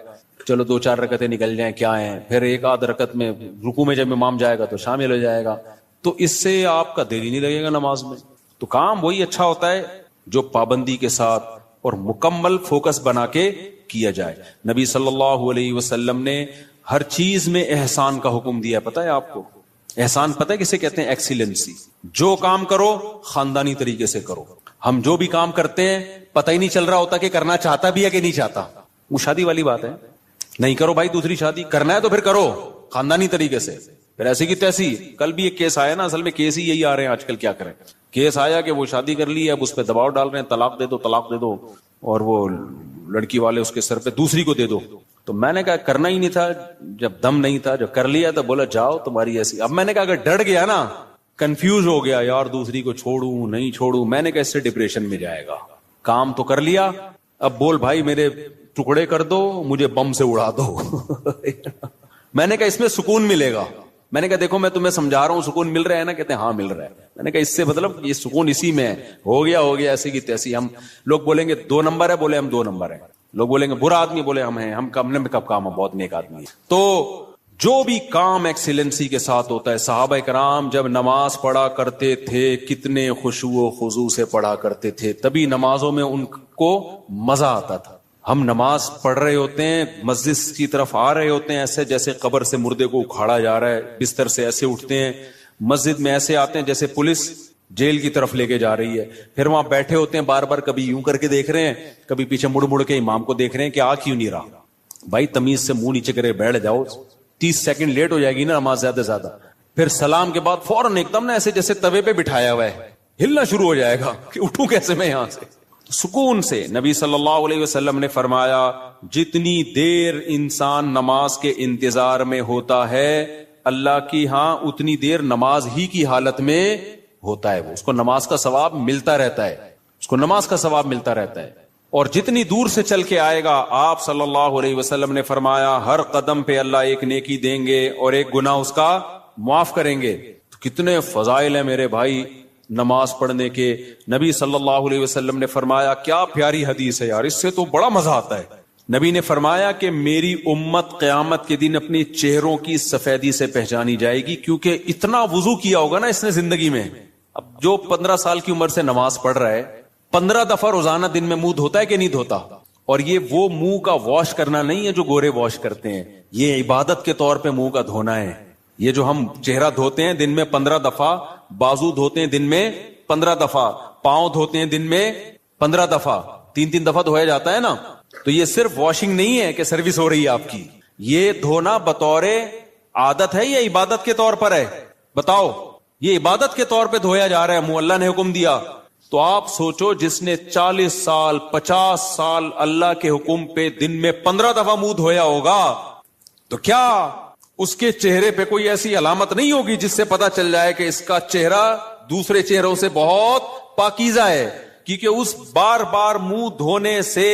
چلو 2-4 رکعتیں نکل جائیں کیا ہیں، پھر 1-8 رکعت میں رکوع میں جب امام جائے گا تو شامل ہو جائے گا. تو اس سے آپ کا دل ہی نہیں لگے گا نماز میں. تو کام وہی اچھا ہوتا ہے جو پابندی کے ساتھ اور مکمل فوکس بنا کے کیا جائے. نبی صلی اللہ علیہ وسلم نے ہر چیز میں احسان کا حکم دیا. پتہ ہے آپ کو احسان پتہ ہے کسے کہتے ہیں؟ ایکسیلنسی. جو کام کرو خاندانی طریقے سے کرو. ہم جو بھی کام کرتے ہیں پتہ ہی نہیں چل رہا ہوتا کہ کرنا چاہتا بھی ہے کہ نہیں چاہتا. وہ شادی والی بات ہے، نہیں کرو بھائی دوسری شادی، کرنا ہے تو پھر کرو خاندانی طریقے سے. پھر ایسی کی تیسی. کل بھی ایک کیس آیا نا، اصل میں کیس ہی یہی آ رہے ہیں آج کل، کیا کریں. کیس آیا کہ وہ شادی کر لی، اب اس پہ دباؤ ڈال رہے ہیں طلاق دے دو طلاق دے دو، اور وہ لڑکی والے اس کے سر پہ دوسری کو دے دو. تو میں نے کہا کرنا ہی نہیں تھا جب دم نہیں تھا، جب کر لیا تو بولا جاؤ تمہاری ایسی. اب میں نے کہا اگر ڈر گیا نا، کنفیوز ہو گیا یار دوسری کو چھوڑوں نہیں چھوڑوں، میں نے کہا اس سے ڈپریشن میں جائے گا. کام تو کر لیا، اب بول بھائی میرے ٹکڑے کر دو، مجھے بم سے اڑا دو. میں نے کہا اس میں سکون ملے گا. میں نے کہا دیکھو میں تمہیں سمجھا رہا ہوں سکون مل رہا ہے نا؟ کہتے ہیں ہاں مل رہا ہے. میں نے کہا اس سے مطلب یہ سکون اسی میں ہے. ہو گیا ایسی کی تیسی. ہم لوگ بولیں گے 2 نمبر ہے، بولے ہم 2 نمبر ہیں. لوگ بولیں گے برا آدمی، بولے ہم ہیں. ہم نے کب کام ہے بہت نیک آدمی ہے. تو جو بھی کام ایکسیلنسی کے ساتھ ہوتا ہے. صحابہ کرام جب نماز پڑھا کرتے تھے کتنے خشوع و خضوع سے پڑھا کرتے تھے, تبھی نمازوں میں ان کو مزہ آتا تھا. ہم نماز پڑھ رہے ہوتے ہیں, مسجد کی طرف آ رہے ہوتے ہیں ایسے جیسے قبر سے مردے کو اکھاڑا جا رہا ہے, بستر سے ایسے اٹھتے ہیں, مسجد میں ایسے آتے ہیں جیسے پولیس جیل کی طرف لے کے جا رہی ہے. پھر وہاں بیٹھے ہوتے ہیں بار بار, کبھی یوں کر کے دیکھ رہے ہیں, کبھی پیچھے مڑ مڑ کے امام کو دیکھ رہے ہیں کہ آ کیوں نہیں رہا. بھائی تمیز سے منہ نیچے کرے بیٹھ جاؤ, 30 سیکنڈ لیٹ ہو جائے گی نا نماز زیادہ سے زیادہ. پھر سلام کے بعد فوراً ایک دم نا ایسے جیسے توے پہ بٹھایا ہوا ہے, ہلنا شروع ہو جائے گا کہ اٹھوں کیسے میں یہاں سے. سکون سے. نبی صلی اللہ علیہ وسلم نے فرمایا جتنی دیر انسان نماز کے انتظار میں ہوتا ہے اللہ کی ہاں اتنی دیر نماز ہی کی حالت میں ہوتا ہے, وہ اس کو نماز کا ثواب ملتا رہتا ہے, اس کو نماز کا ثواب ملتا رہتا ہے. اور جتنی دور سے چل کے آئے گا, آپ صلی اللہ علیہ وسلم نے فرمایا ہر قدم پہ اللہ ایک نیکی دیں گے اور ایک گناہ اس کا معاف کریں گے. تو کتنے فضائل ہیں میرے بھائی نماز پڑھنے کے. نبی صلی اللہ علیہ وسلم نے فرمایا, کیا پیاری حدیث ہے یار, اس سے تو بڑا مزہ آتا ہے. نبی نے فرمایا کہ میری امت قیامت کے دن اپنی چہروں کی سفیدی سے پہچانی جائے گی, کیونکہ اتنا وضو کیا ہوگا نا اس نے زندگی میں. اب جو 15 سال کی عمر سے نماز پڑھ رہا ہے, 15 دفعہ روزانہ دن میں منہ دھوتا ہے کہ نہیں دھوتا. اور یہ وہ منہ کا واش کرنا نہیں ہے جو گورے واش کرتے ہیں, یہ عبادت کے طور پہ منہ کا دھونا ہے. یہ جو ہم چہرہ دھوتے ہیں دن میں 15 دفعہ, بازو دھوتے ہیں دن میں 15 دفعہ, پاؤں دھوتے ہیں دن میں 15 دفعہ, 3 دفعہ دھویا جاتا ہے نا. تو یہ صرف واشنگ نہیں ہے کہ سروس ہو رہی ہے آپ کی, یہ دھونا بطور عادت ہے یا عبادت کے طور پر ہے؟ بتاؤ. یہ عبادت کے طور پہ دھویا جا رہا ہے, منہ اللہ نے حکم دیا. تو آپ سوچو جس نے 40 سال 50 سال اللہ کے حکم پہ دن میں 15 دفعہ منہ دھویا ہوگا, تو کیا اس کے چہرے پہ کوئی ایسی علامت نہیں ہوگی جس سے پتا چل جائے کہ اس کا چہرہ دوسرے چہروں سے بہت پاکیزہ ہے؟ کیونکہ اس بار بار منہ دھونے سے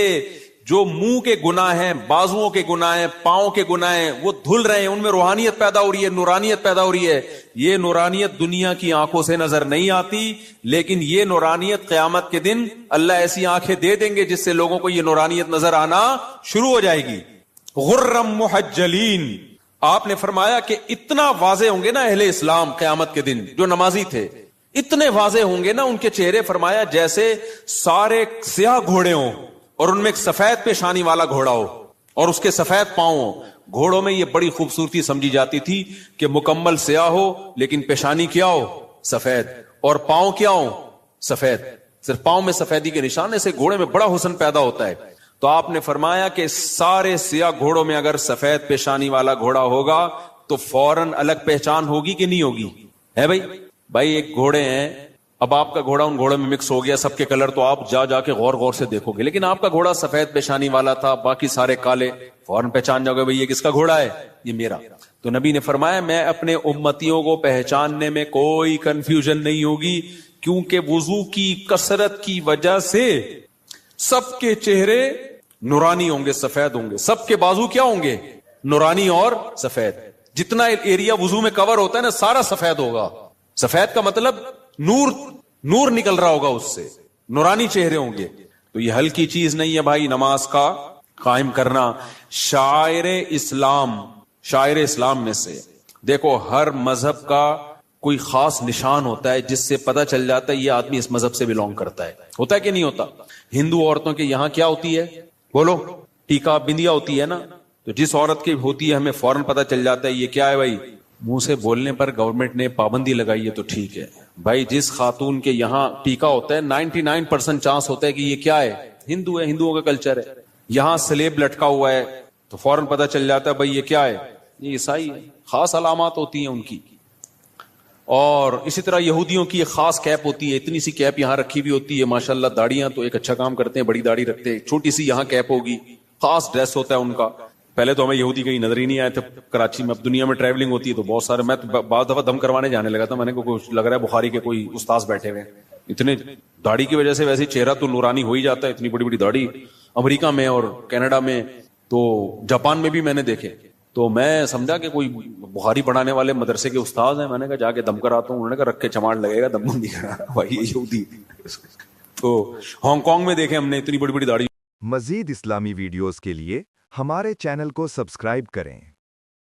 جو منہ کے گناہ ہیں, بازوؤں کے گناہ ہیں, پاؤں کے گناہ ہیں, وہ دھل رہے ہیں, ان میں روحانیت پیدا ہو رہی ہے, نورانیت پیدا ہو رہی ہے. یہ نورانیت دنیا کی آنکھوں سے نظر نہیں آتی, لیکن یہ نورانیت قیامت کے دن اللہ ایسی آنکھیں دے دیں گے جس سے لوگوں کو یہ نورانیت نظر آنا شروع ہو جائے گی. غرم محجلین. آپ نے فرمایا کہ اتنا واضح ہوں گے نا اہل اسلام قیامت کے دن, جو نمازی تھے اتنے واضح ہوں گے نا ان کے چہرے, فرمایا جیسے سارے سیاہ گھوڑے ہوں اور ان میں ایک سفید پیشانی والا گھوڑا ہو اور اس کے سفید پاؤں ہو. گھوڑوں میں یہ بڑی خوبصورتی سمجھی جاتی تھی کہ مکمل سیاہ ہو لیکن پیشانی کیا ہو, سفید, اور پاؤں کیا ہو, سفید. صرف پاؤں میں سفیدی کے نشانے سے گھوڑے میں بڑا حسن پیدا ہوتا ہے. تو آپ نے فرمایا کہ سارے سیاہ گھوڑوں میں اگر سفید پیشانی والا گھوڑا ہوگا تو فوراً الگ پہچان ہوگی کہ نہیں ہوگی؟ ہے بھائی ایک گھوڑے ہیں, اب آپ کا گھوڑا ان گھوڑوں میں مکس ہو گیا سب کے کلر, تو آپ جا کے غور سے دیکھو گے, لیکن آپ کا گھوڑا سفید پیشانی والا تھا, باقی سارے کالے, فوراً پہچان جاؤ گے بھائی یہ کس کا گھوڑا ہے, یہ میرا. تو نبی نے فرمایا میں اپنے امتیوں کو پہچاننے میں کوئی کنفیوژن نہیں ہوگی, کیونکہ وضو کی کثرت کی وجہ سے سب کے چہرے نورانی ہوں گے, سفید ہوں گے, سب کے بازو کیا ہوں گے, نورانی اور سفید. جتنا ایریا وضو میں کور ہوتا ہے نا سارا سفید ہوگا. سفید کا مطلب نور نکل رہا ہوگا اس سے, نورانی چہرے ہوں گے. تو یہ ہلکی چیز نہیں ہے بھائی نماز کا قائم کرنا. شاعر اسلام میں سے دیکھو, ہر مذہب کا کوئی خاص نشان ہوتا ہے جس سے پتہ چل جاتا ہے یہ آدمی اس مذہب سے بلونگ کرتا ہے. ہوتا ہے کہ نہیں ہوتا؟ ہندو عورتوں کے یہاں کیا ہوتی ہے, بولو, ٹیکا بندیا ہوتی ہے نا, تو جس عورت کی ہوتی ہے ہمیں فوراً پتہ چل جاتا ہے یہ کیا ہے بھائی. منہ سے بولنے پر گورنمنٹ نے پابندی لگائی ہے تو ٹھیک ہے بھائی. جس خاتون کے یہاں ٹیکا ہوتا ہے 99% چانس ہوتا ہے کہ یہ کیا ہے, ہندو ہے, ہندوؤں کا کلچر ہے. یہاں سلیب لٹکا ہوا ہے تو فوراً پتہ چل جاتا ہے بھائی یہ کیا ہے, یہ عیسائی ہے. خاص علامات ہوتی ہیں ان کی. اور اسی طرح یہودیوں کی ایک خاص کیپ ہوتی ہے, اتنی سی کیپ یہاں رکھی بھی ہوتی ہے, ماشاءاللہ داڑیاں تو ایک اچھا کام کرتے ہیں, بڑی داڑھی رکھتے ہیں, چھوٹی سی یہاں کیپ ہوگی, خاص ڈریس ہوتا ہے ان کا. پہلے تو ہمیں یہودی کہیں نظر ہی نہیں آئے تھے کراچی میں, اب دنیا میں ٹریولنگ ہوتی ہے تو بہت سارے, میں تو بعض دفعہ دم کروانے جانے لگا تھا, میں نے کچھ لگ رہا ہے بخاری کے کوئی استاذ بیٹھے ہوئے, اتنے داڑھی کی وجہ سے ویسے چہرہ تو نورانی ہو ہی جاتا ہے, اتنی بڑی بڑی داڑھی. امریکہ میں اور کینیڈا میں تو جاپان میں بھی میں نے دیکھے, تو میں سمجھا کہ کوئی بخاری پڑھانے والے مدرسے کے استاذ ہیں. میں نے کہا جا کے دم کراتا ہوں, انہوں نے کہا رکھ کے چماڑ لگے گا, دم نہیں کرا بھائی یہودی. تو ہانگ کانگ میں دیکھے ہم نے اتنی بڑی بڑی داڑھی. مزید اسلامی ویڈیوز کے لیے ہمارے چینل کو سبسکرائب کریں.